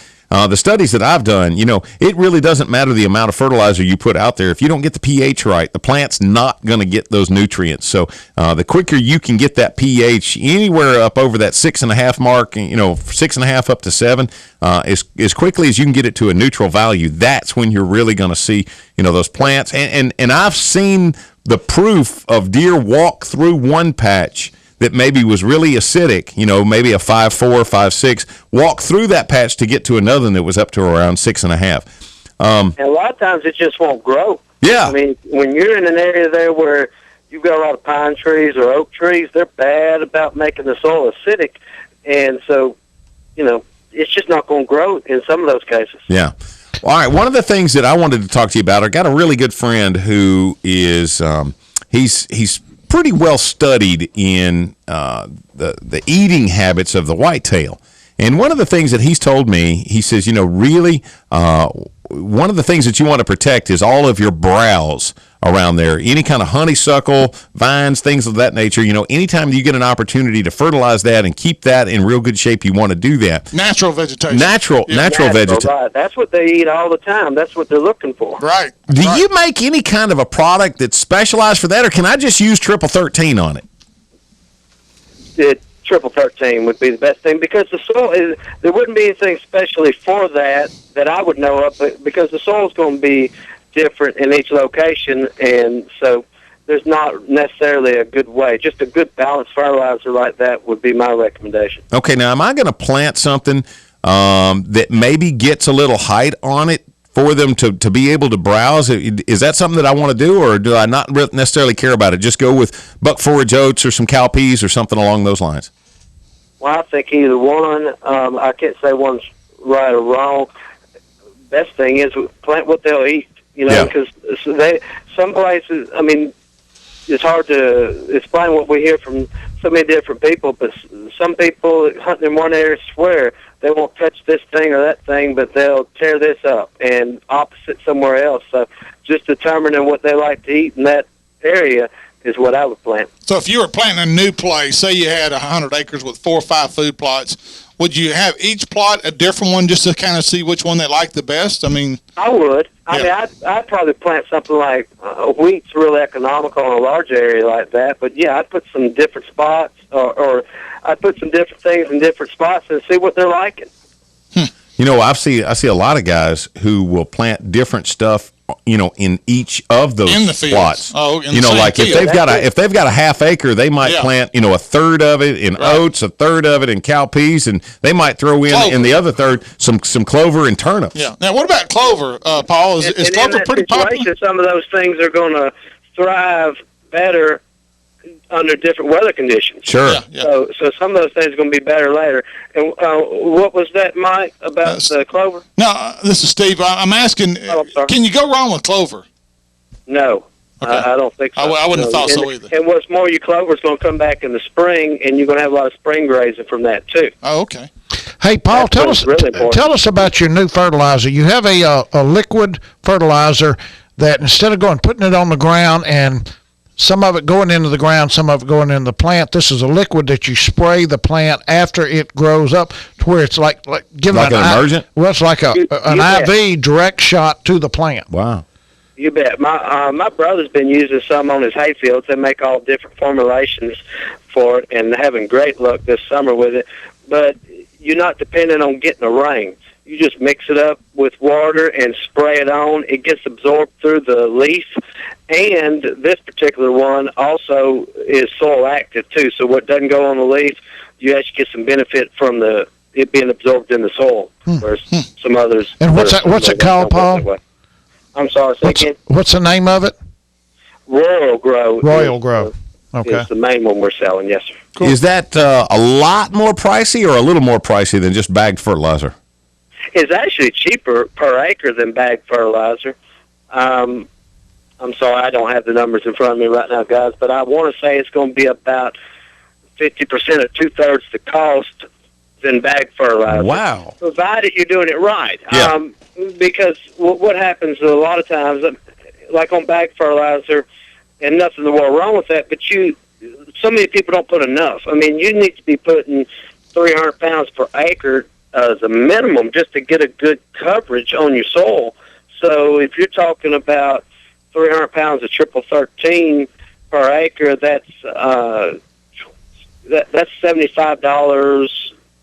the studies that I've done, it really doesn't matter the amount of fertilizer you put out there. If you don't get the pH right, the plant's not going to get those nutrients. So the quicker you can get that pH anywhere up over that 6.5 mark, 6.5 up to 7, as quickly as you can get it to a neutral value, that's when you're really going to see, those plants. And I've seen the proof of deer walk through one patch that maybe was really acidic, maybe a 5.4, 5.6, walk through that patch to get to another one that was up to around 6.5. And a lot of times it just won't grow. Yeah. I mean, when you're in an area there where you've got a lot of pine trees or oak trees, they're bad about making the soil acidic. And so, it's just not going to grow in some of those cases. Yeah. All right. One of the things that I wanted to talk to you about, I got a really good friend who is, he's pretty well studied in the eating habits of the whitetail. And one of the things that he's told me, he says, really, one of the things that you want to protect is all of your browse around there. Any kind of honeysuckle, vines, things of that nature. Anytime you get an opportunity to fertilize that and keep that in real good shape, you want to do that. Natural vegetation. Natural vegetation. Right. That's what they eat all the time. That's what they're looking for. Right. Do you make any kind of a product that's specialized for that, or can I just use triple 13 on it? Triple 13 would be the best thing, because the soil is, there wouldn't be anything specially for that I would know of, but because the soil is going to be different in each location, and so there's not necessarily a good way. Just a good balanced fertilizer like that would be my recommendation. Okay, now am I going to plant something that maybe gets a little height on it for them to be able to browse? Is that something that I want to do, or do I not necessarily care about it? Just go with buck forage oats or some cowpeas or something along those lines? Well, I think either one. I can't say one's right or wrong. Best thing is plant what they'll eat, because some places, I mean, it's hard to explain what we hear from so many different people, but some people hunting in one area swear they won't touch this thing or that thing, but they'll tear this up, and opposite somewhere else. So just determining what they like to eat in that area is what I would plant. So if you were planting a new place, say you had 100 acres with 4 or 5 food plots, would you have each plot a different one just to kind of see which one they like the best? I mean, I would. I mean, I'd probably plant something like wheat's really economical in a large area like that. But yeah, I'd put some different spots, or I'd put some different things in different spots and see what they're liking. I see a lot of guys who will plant different stuff, in each of those in the fields. plots. Oh, in the like field. if they've got a half acre, they might plant, a third of it in oats, a third of it in cowpeas, and they might throw in the other third some clover and turnips. Yeah. Now, what about clover, Paul? Is clover pretty popular? Some of those things are going to thrive better under different weather conditions. Sure. Yeah. So some of those things are going to be better later. And what was that, Mike, about the clover? No, this is Steve. I'm asking, can you go wrong with clover? No. Okay. I don't think so. I wouldn't have thought so either. And what's more, your clover's going to come back in the spring, and you're going to have a lot of spring grazing from that, too. Oh, okay. Hey, Paul, tell us about your new fertilizer. You have a liquid fertilizer that instead of putting it on the ground and some of it going into the ground, some of it going into the plant, this is a liquid that you spray the plant after it grows up to where it's like giving an emergent? Well, it's like an IV direct shot to the plant. Wow. You bet. My brother's been using some on his hay fields. They make all different formulations for it and having great luck this summer with it. But you're not dependent on getting a rain. You just mix it up with water and spray it on. It gets absorbed through the leaf. And this particular one also is soil active, too. So what doesn't go on the leaf, you actually get some benefit from it being absorbed in the soil, whereas some others... And what's it called, Paul? I'm sorry, say again? What's the name of it? Royal Grow. Royal Grow. Okay. Is the main one we're selling, yes, sir. Cool. Is that a lot more pricey or a little more pricey than just bagged fertilizer? It's actually cheaper per acre than bagged fertilizer. I'm sorry, I don't have the numbers in front of me right now, guys, but I want to say it's going to be about 50% or 2/3 the cost than bagged fertilizer. Wow. Provided you're doing it right. Yeah. Because what happens a lot of times, like on bagged fertilizer, and nothing in the world wrong with that, but so many people don't put enough. I mean, you need to be putting 300 pounds per acre as a minimum just to get a good coverage on your soil. So if you're talking about 300 pounds of triple 13 per acre, that's $75, $80,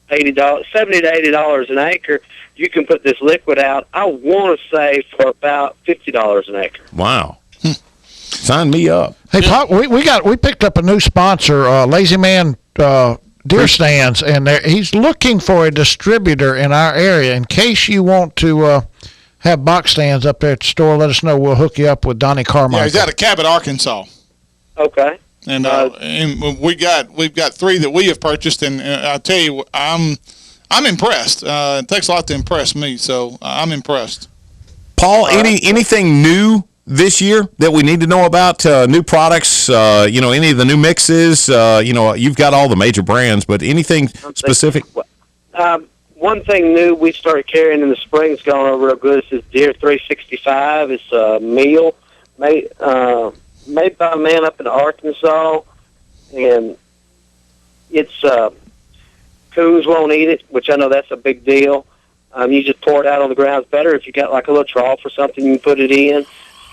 $70 to $80 an acre. You can put this liquid out, I want to say, for about $50 an acre. Wow. Sign me up. Hey, Paul, we picked up a new sponsor, Lazy Man Deer Stands, and he's looking for a distributor in our area. In case you want to have box stands up there at the store, let us know. We'll hook you up with Donnie Carmichael. Yeah, he's out of Cabot, Arkansas. Okay. And we've got 3 that we have purchased, and I tell you, I'm impressed. It takes a lot to impress me, so I'm impressed. Paul, anything new this year that we need to know about? New products, any of the new mixes? You've got all the major brands, but anything specific? One thing new we started carrying in the spring is going over real good. This is Deer 365. It's a meal made by a man up in Arkansas, and it's coons won't eat it, which I know that's a big deal. You just pour it out on the ground. It's better if you got like a little trough or something, you can put it in.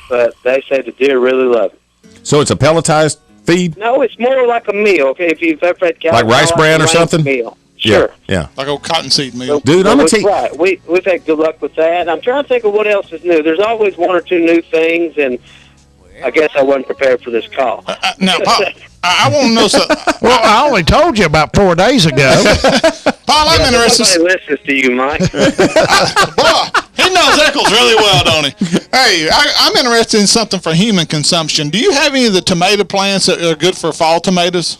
But they say the deer really love it. So it's a pelletized feed? No, it's more like a meal. Okay, if you've ever had cow, like rice bran or something? Meal. Sure. Yeah. Like old cottonseed meal. Dude, I'm going to tell you. Right. We've had good luck with that. I'm trying to think of what else is new. There's always 1 or 2 new things, and I guess I wasn't prepared for this call. Now, Paul, I want to know something. Well, I only told you about 4 days ago. Paul, I'm interested. Nobody listens to you, Mike. He knows Eccles really well, don't he? Hey, I'm interested in something for human consumption. Do you have any of the tomato plants that are good for fall tomatoes?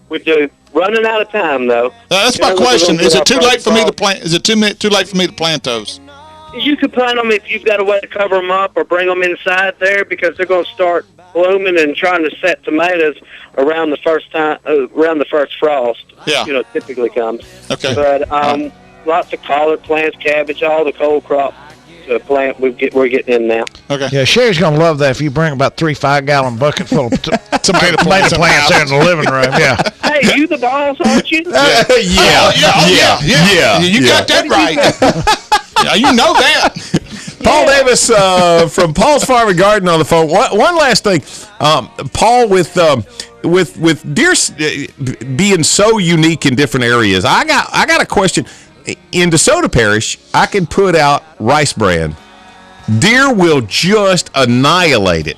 We do. Running out of time, though. That's my question. Is it too late for me to plant? Is it too late for me to plant those? You could plant them if you've got a way to cover them up, or bring them inside there, because they're going to start blooming and trying to set tomatoes around the first frost. Yeah. Typically comes. Okay. But lots of collard plants, cabbage, all the cold crop plant we're getting in now. Okay. Yeah, Sherry's going to love that if you bring about 3 5-gallon buckets full of tomato plants there in the living room. Yeah. Hey, you the boss, aren't you? Yeah. You got that right. Yeah, you know that. Paul Davis from Paul's Farm and Garden on the phone. One last thing, Paul, with deer being so unique in different areas, I got a question. In DeSoto Parish, I can put out rice bran. Deer will just annihilate it.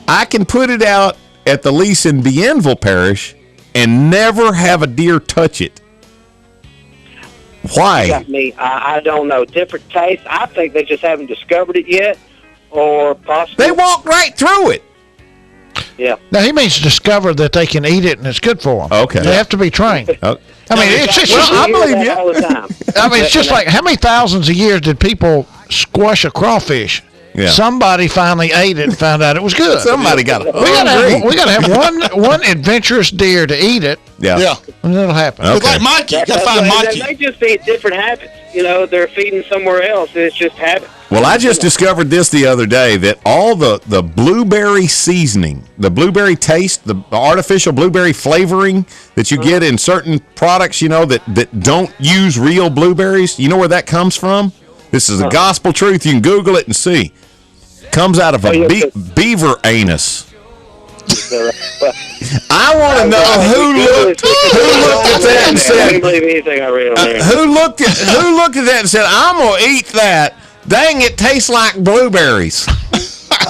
I can put it out at the lease in Bienville Parish and never have a deer touch it. Why? You got me. I don't know. Different tastes. I think they just haven't discovered it yet, or possibly they walk right through it. Yeah. Now, he means discover that they can eat it and it's good for them. Okay. They have to be trained. Okay. I mean, it's just, I believe you. All the time. I mean, it's just like, how many thousands of years did people squash a crawfish? Yeah. Somebody finally ate it and found out it was good. Somebody got it. We gotta have one adventurous deer to eat it. Yeah. And it'll happen. It's like Mikey. You got to find Mikey. They just feed different habits. They're feeding somewhere else. It's just habit. Well, I just discovered this the other day, that all the blueberry seasoning, the blueberry taste, the artificial blueberry flavoring that you get in certain products, that don't use real blueberries, you know where that comes from? This is the gospel truth. You can Google it and see. Comes out of a beaver anus. I want to know who looked at that and said, I don't believe anything I read on there. who looked at that and said, I'm going to eat that. Dang, it tastes like blueberries.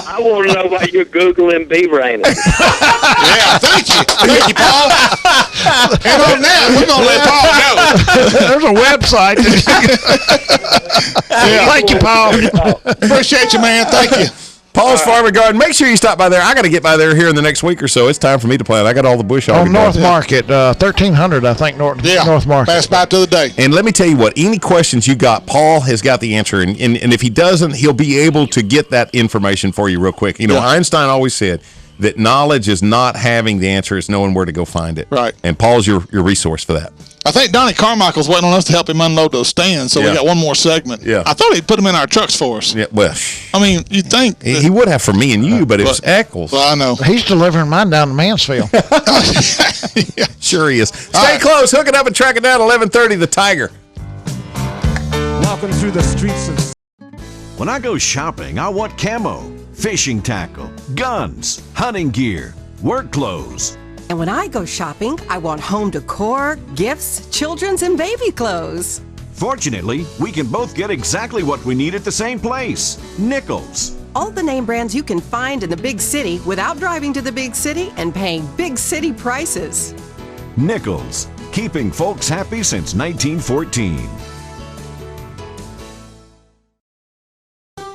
I want to know why you're Googling beaver anus. Yeah, thank you. Thank you, Paul. And on that, we're going to let Paul go. There's a website. Thank you, Paul. Appreciate you, man. Thank you. Paul's Farm and Garden. Make sure you stop by there. I got to get by there here in the next week or so. It's time for me to plant. I got all the bush already. On North Market, 1300, I think, North Market. Fast by to the day. And let me tell you what, any questions you got, Paul has got the answer. And if he doesn't, he'll be able to get that information for you real quick. Einstein always said that knowledge is not having the answer, it's knowing where to go find it. Right. And Paul's your resource for that. I think Donnie Carmichael's waiting on us to help him unload those stands, so we got one more segment. Yeah. I thought he'd put them in our trucks for us. Yeah, well, I mean, you'd think. He would have for me and you, but it was Eccles. Well, I know. He's delivering mine down to Mansfield. Sure he is. Stay close. Hook it up and track it down. 11:30. The Tiger. walking through the streets of... When I go shopping, I want camo, fishing tackle, guns, hunting gear, work clothes. And when I go shopping, I want home decor, gifts, children's and baby clothes. Fortunately, we can both get exactly what we need at the same place, Nichols. All the name brands you can find in the big city without driving to the big city and paying big city prices. Nichols, keeping folks happy since 1914.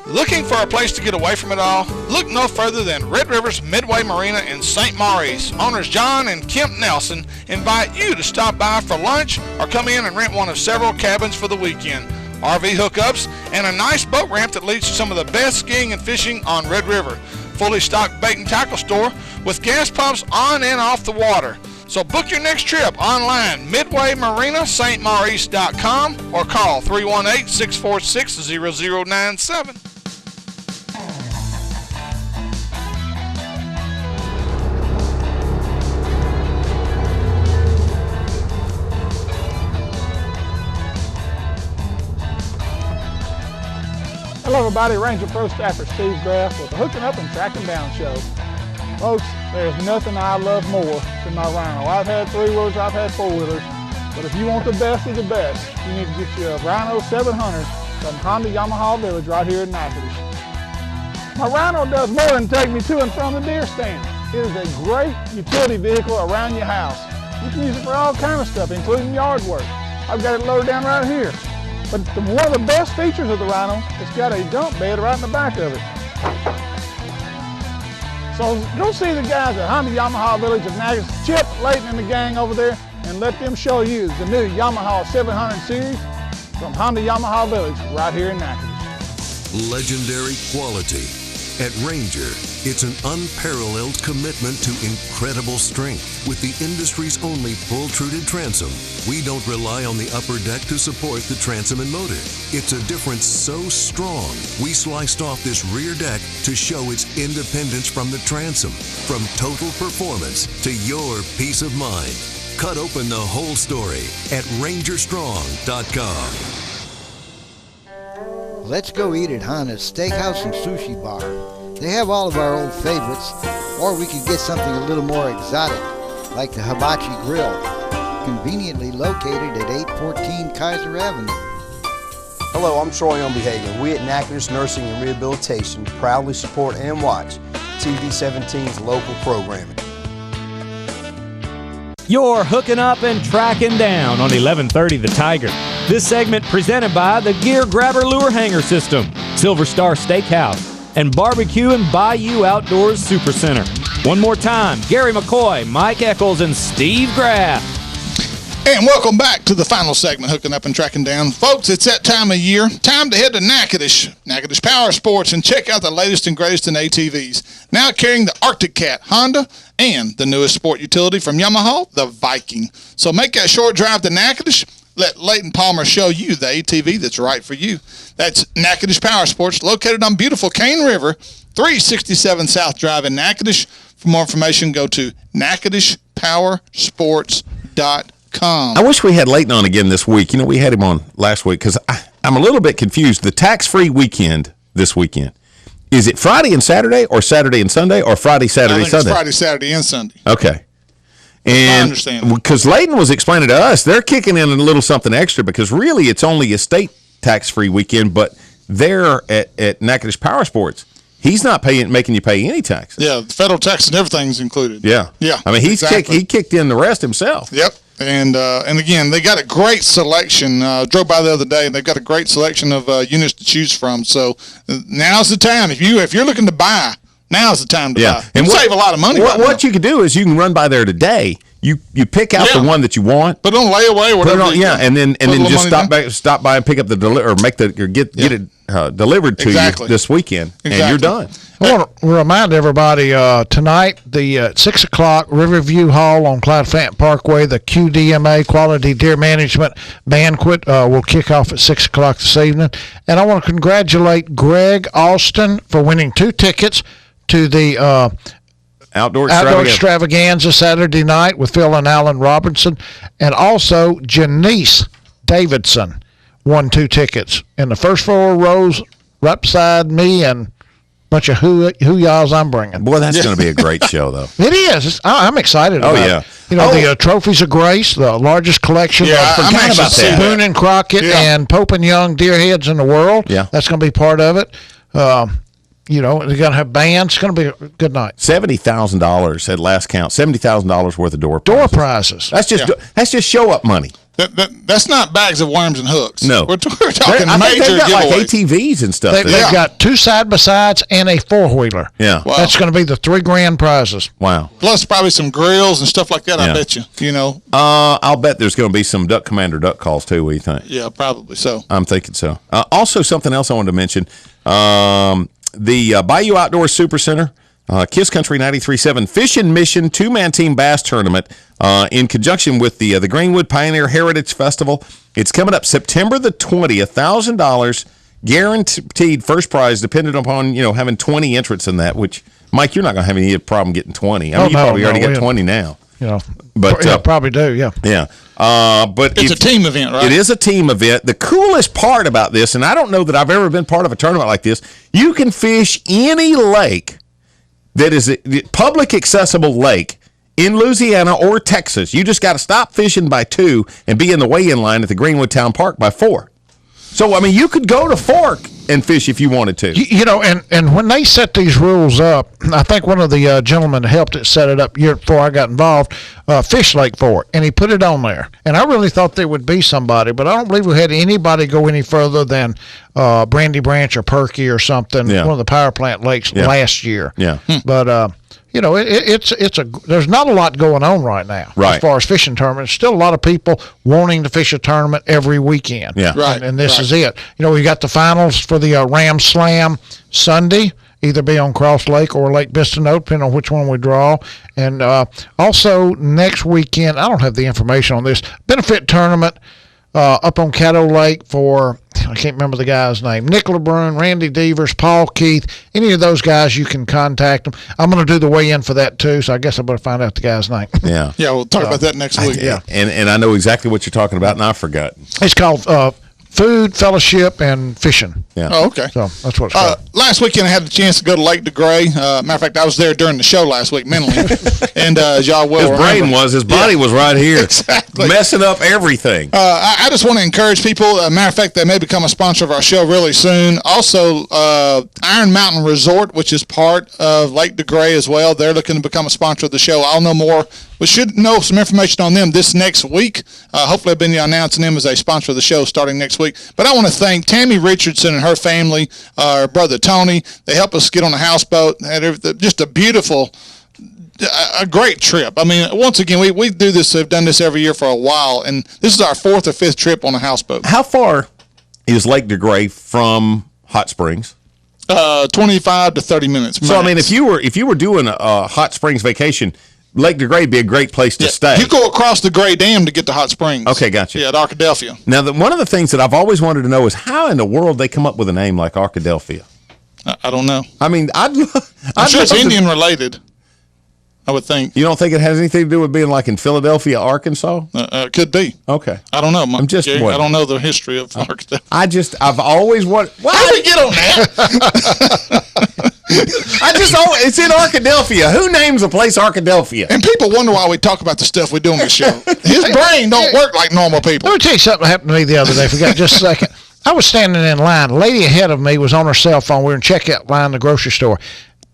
Looking for a place to get away from it all? Look no further than Red River's Midway Marina in St. Maurice. Owners John and Kemp Nelson invite you to stop by for lunch or come in and rent one of several cabins for the weekend. RV hookups and a nice boat ramp that leads to some of the best skiing and fishing on Red River. Fully stocked bait and tackle store with gas pumps on and off the water. So book your next trip online, midwaymarinastmaurice.com or call 318-646-0097. Hello everybody, Ranger Pro Staffer Steve Graff with the Hooking Up and Tracking Down show. Folks, there's nothing I love more than my Rhino. I've had three-wheelers, I've had four-wheelers, but if you want the best of the best, you need to get you a Rhino 700 from Honda Yamaha Village right here in Natchitoches. My Rhino does more than take me to and from the deer stand. It is a great utility vehicle around your house. You can use it for all kinds of stuff, including yard work. I've got it loaded down right here. But one of the best features of the Rhino, it's got a dump bed right in the back of it. So go see the guys at Honda Yamaha Village of Natchitoches, Chip, Layton, and the gang over there, and let them show you the new Yamaha 700 series from Honda Yamaha Village right here in Natchitoches. Legendary quality. At Ranger, it's an unparalleled commitment to incredible strength. With the industry's only full-truted transom, we don't rely on the upper deck to support the transom and motor. It's a difference so strong, we sliced off this rear deck to show its independence from the transom. From total performance to your peace of mind. Cut open the whole story at rangerstrong.com. Let's go eat at Honda's Steakhouse and Sushi Bar. They have all of our old favorites, or we could get something a little more exotic, like the Hibachi Grill, conveniently located at 814 Kaiser Avenue. Hello, I'm Troy Umbehagen. We at Natchitoches Nursing and Rehabilitation proudly support and watch TV 17's local programming. You're hooking up and tracking down on 1130 The Tiger. This segment presented by the Gear Grabber Lure Hanger System, Silver Star Steakhouse, and Barbecue and Bayou Outdoors Supercenter. One more time, Gary McCoy, Mike Eccles, and Steve Graff. And welcome back to the final segment, Hooking Up and Tracking Down. Folks, it's that time of year. Time to head to Natchitoches Power Sports, and check out the latest and greatest in ATVs. Now carrying the Arctic Cat, Honda, and the newest sport utility from Yamaha, the Viking. So make that short drive to Natchitoches. Let Leighton Palmer show you the ATV that's right for you. That's Natchitoches Power Sports, located on beautiful Cane River, 367 South Drive in Natchitoches. For more information, go to natchitochespowersports.com. I wish we had Leighton on again this week. You know, we had him on last week because I'm a little bit confused. The tax-free weekend this weekend, is it Friday and Saturday or Saturday and Sunday or Friday, Saturday, Sunday? It's Friday, Saturday, and Sunday. Okay. I understand. Because Leighton was explaining to us, they're kicking in a little something extra because really it's only a state tax-free weekend, but they're at Natchitoches Power Sports. He's not making you pay any tax. Yeah, the federal tax and everything's included. Yeah. Yeah. I mean, he kicked in the rest himself. Yep. And again, they got a great selection. Drove by the other day, and they've got a great selection of units to choose from. So now's the time. If you're looking to buy, now's the time to buy. And save a lot of money. What you can do is you can run by there today. You pick out the one that you want. Put it on layaway or whatever. And then just stop by and pick up the get it delivered to you this weekend, and you're done. I want to remind everybody tonight, the 6 o'clock Riverview Hall on Clyde Fenton Parkway, the QDMA Quality Deer Management Banquet will kick off at 6 o'clock this evening. And I want to congratulate Greg Austin for winning 2 tickets to the Outdoor Extravaganza Saturday night with Phil and Alan Robinson, and also Janice Davidson won 2 tickets. And the first 4 rows right beside me and bunch of hoo-yahs I'm bringing. Boy, that's going to be a great show, though. It is. I'm excited about yeah. it. You know, the Trophies of Grace, the largest collection of Boone and Crockett and Pope and Young deer heads in the world. Yeah. That's going to be part of it. You know, they're going to have bands. It's going to be a good night. $70,000 at last count. $70,000 worth of door prizes. That's just show up money. That's not bags of worms and hooks. No, we're talking I major think they've got giveaways. like ATVs and stuff. They've got 2 side-by-sides and a 4-wheeler. Yeah. Wow. That's going to be the 3 grand prizes. Wow. Plus probably some grills and stuff like that, I bet you. You know. I'll bet there's going to be some Duck Commander duck calls too, what do you think? Yeah, probably so. I'm thinking so. Also, something else I wanted to mention. The Bayou Outdoor Supercenter, Kiss Country 93.7 Fishing Mission 2-man team bass tournament in conjunction with the Greenwood Pioneer Heritage Festival. It's coming up September the 20th. $1,000 guaranteed first prize, dependent upon having 20 entrants in that. Which, Mike, you're not going to have any problem getting 20. I mean, you probably already got 20 now. But probably do. Yeah. Yeah. But it's a team event, right? It is a team event. The coolest part about this, and I don't know that I've ever been part of a tournament like this, you can fish any lake that is a public accessible lake in Louisiana or Texas. You just got to stop fishing by 2 and be in the weigh-in line at the Greenwood Town Park by 4. So, I mean, you could go to Fork and fish if you wanted to. You know, and when they set these rules up, I think one of the gentlemen that helped it set it up year before I got involved, Fish Lake for it, and he put it on there. And I really thought there would be somebody, but I don't believe we had anybody go any further than Brandy Branch or Perky or something, one of the power plant lakes last year. Yeah. But you know, there's not a lot going on right now as far as fishing tournaments. Still a lot of people wanting to fish a tournament every weekend. Yeah. Right. And this is it. You know, we got the finals for the Ram Slam Sunday, either be on Cross Lake or Lake Bistino, depending on which one we draw. And also next weekend, I don't have the information on this, benefit tournament up on Caddo Lake for, I can't remember the guy's name, Nick LeBrun, Randy Devers, Paul Keith, any of those guys, you can contact them. I'm going to do the weigh-in for that too, so I guess I better find out the guy's name. Yeah. Yeah, we'll talk about that next week. Yeah. And I know exactly what you're talking about, and I forgot. It's called Food, Fellowship, and Fishing. Yeah. Oh, okay. So that's what it's called. Last weekend, I had the chance to go to Lake DeGray. Matter of fact, I was there during the show last week mentally. And as y'all will remember, his body was right here. Exactly. Messing up everything. I just want to encourage people. Matter of fact, they may become a sponsor of our show really soon. Also, Iron Mountain Resort, which is part of Lake DeGray as well, they're looking to become a sponsor of the show. I'll know more. We should know some information on them this next week. Hopefully, I'll be announcing them as a sponsor of the show starting next week. But I want to thank Tammy Richardson and her family, her brother Tony. They helped us get on a houseboat. Had everything, just a beautiful, a great trip. I mean, once again, we do this. We've done this every year for a while, and this is our 4th or 5th trip on a houseboat. How far is Lake DeGray from Hot Springs? 25 to 30 minutes. So, I mean, if you were doing a Hot Springs vacation, Lake DeGray would be a great place to stay. You go across the Gray Dam to get to Hot Springs. Okay, gotcha. Yeah, at Arkadelphia. Now, one of the things that I've always wanted to know is how in the world they come up with a name like Arkadelphia. I don't know. I mean, I'm sure it's Indian related, I would think. You don't think it has anything to do with being like in Philadelphia, Arkansas? Could be. Okay. I don't know. I'm just I don't know the history of Arkadelphia. I've always wanted. How did we get on that? It's in Arkadelphia. Who names a place Arkadelphia? And people wonder why we talk about the stuff we do on this show. His brain don't work like normal people. Let me tell you something that happened to me the other day. Forgot just a second. I was standing in line. A lady ahead of me was on her cell phone. We were in checkout line in the grocery store.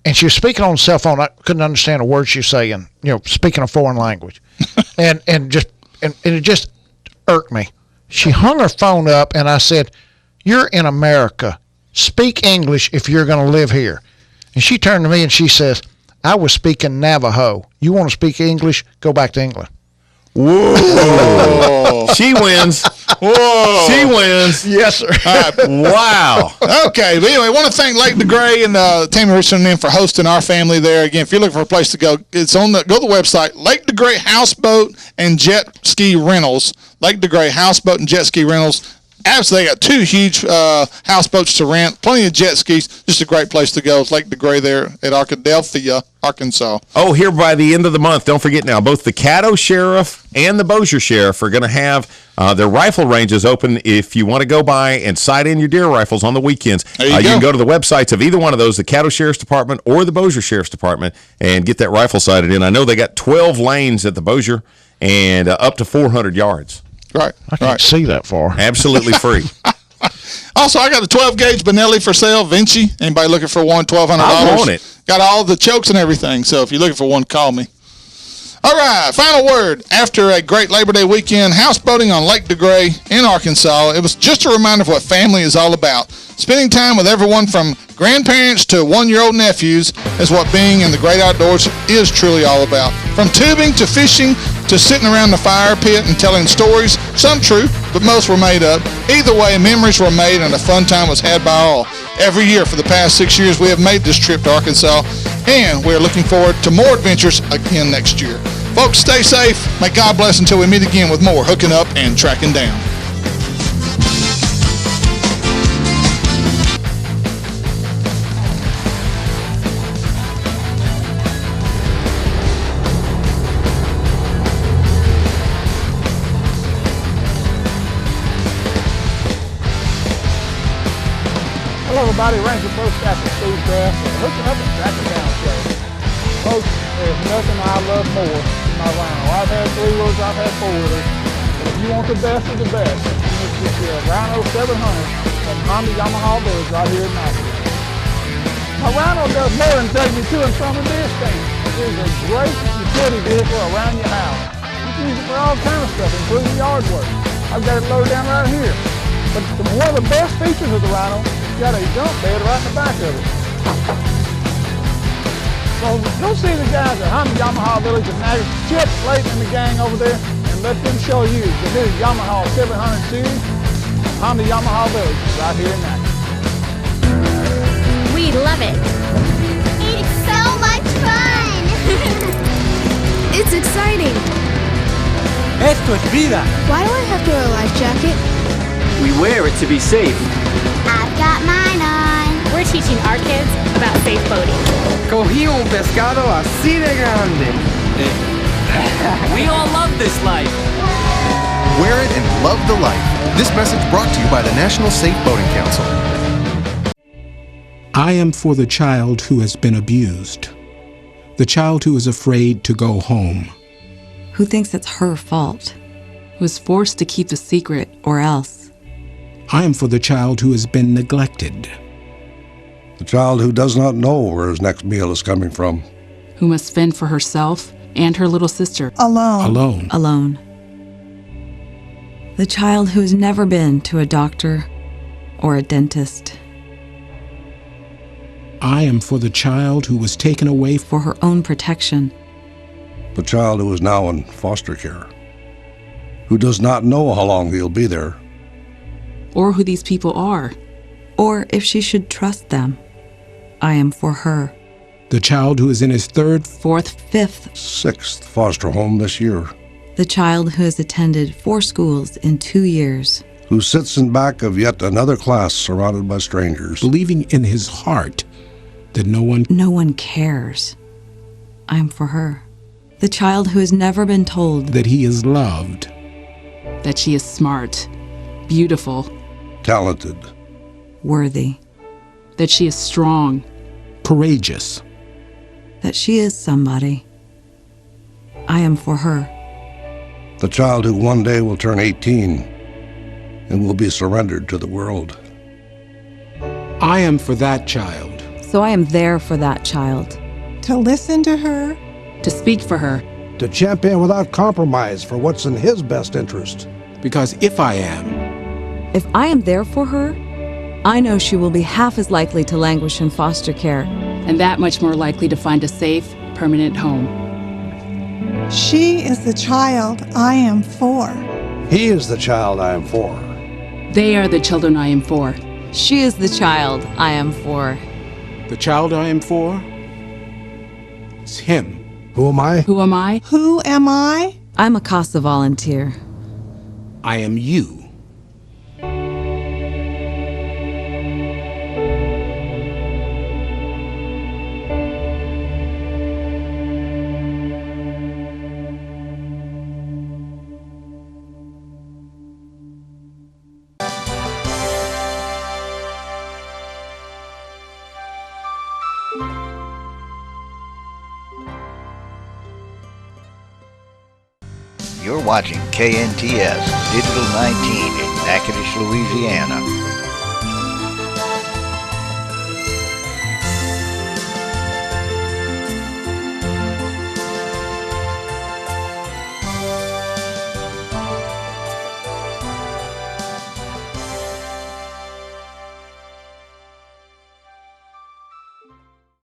And she was speaking on the cell phone. I couldn't understand a word she was saying, speaking a foreign language. and it just irked me. She hung her phone up, and I said, "You're in America. Speak English if you're going to live here." And she turned to me and she says, "I was speaking Navajo. You want to speak English? Go back to England." Whoa. She wins. Whoa. She wins. Yes, sir. Wow. Okay. But anyway, I want to thank Lake DeGray and Tammy Richardson and them for hosting our family there. Again, if you're looking for a place to go, go to the website, Lake DeGray Houseboat and Jet Ski Rentals. Lake DeGray Houseboat and Jet Ski Rentals. Absolutely, they got 2 huge houseboats to rent, plenty of jet skis. Just a great place to go. It's Lake DeGray there at Arkadelphia, Arkansas. Oh, here by the end of the month, don't forget now, both the Caddo Sheriff and the Bossier Sheriff are going to have their rifle ranges open if you want to go by and sight in your deer rifles on the weekends. You can go to the websites of either one of those, the Caddo Sheriff's Department or the Bossier Sheriff's Department, and get that rifle sighted in. I know they got 12 lanes at the Bossier and up to 400 yards. Right. I can't see that far. Absolutely free. Also, I got a 12-gauge Benelli for sale, Vinci. Anybody looking for one, $1,200? I want it. Got all the chokes and everything, so if you're looking for one, call me. All right, final word. After a great Labor Day weekend, houseboating on Lake DeGray in Arkansas, it was just a reminder of what family is all about. Spending time with everyone from grandparents to 1-year-old nephews is what being in the great outdoors is truly all about. From tubing to fishing to sitting around the fire pit and telling stories, some true, but most were made up. Either way, memories were made and a fun time was had by all. Every year for the past 6 years, we have made this trip to Arkansas, and we are looking forward to more adventures again next year. Folks, stay safe. May God bless until we meet again with more Hooking Up and Tracking Down. Hello, everybody. Ranger Pro Staff Steve Graff, Hooking Up and Tracking Down show. Folks, there's nothing I love more than my Rhino. I've had 3-wheelers, I've had 4-wheelers, but if you want the best of the best, you need to get you a Rhino 700 from Honda Yamaha Village right here in Nashville. My Rhino does more than take me to and from the deer stand. It is a great utility vehicle around your house. You can use it for all kinds of stuff, including yard work. I've got it loaded down right here. But one of the best features of the Rhino, it's got a jump bed right in the back of it. So go see the guys at Honda Yamaha Village and Niagara, Chip, Layton, and the gang over there, and let them show you the new Yamaha 700 series, Honda Yamaha Village, right here in Niagara. We love it. It's so much fun. It's exciting. Esto es vida. Why do I have to wear a life jacket? We wear it to be safe. I've got mine on. We're teaching our kids about safe boating. Cogí un pescado así de grande. We all love this life. Wear it and love the life. This message brought to you by the National Safe Boating Council. I am for the child who has been abused. The child who is afraid to go home. Who thinks it's her fault. Who is forced to keep a secret or else. I am for the child who has been neglected. The child who does not know where his next meal is coming from. Who must fend for herself and her little sister. Alone. Alone. The child who has never been to a doctor or a dentist. I am for the child who was taken away for her own protection. The child who is now in foster care. Who does not know how long he'll be there. Or who these people are. Or if she should trust them. I am for her. The child who is in his 3rd, 4th, 5th, 6th foster home this year. The child who has attended 4 schools in 2 years. Who sits in back of yet another class surrounded by strangers. Believing in his heart that no one cares. I am for her. The child who has never been told that he is loved. That she is smart, beautiful, talented, worthy. That she is strong, courageous. That she is somebody. I am for her. The child who one day will turn 18 and will be surrendered to the world. I am for that child. So I am there for that child. To listen to her. To speak for her. To champion without compromise for what's in his best interest. Because if I am there for her, I know she will be half as likely to languish in foster care. And that much more likely to find a safe, permanent home. She is the child I am for. He is the child I am for. They are the children I am for. She is the child I am for. The child I am for is him. Who am I? Who am I? Who am I? I'm a CASA volunteer. I am you. You're watching KNTS Digital 19 in Natchitoches, Louisiana.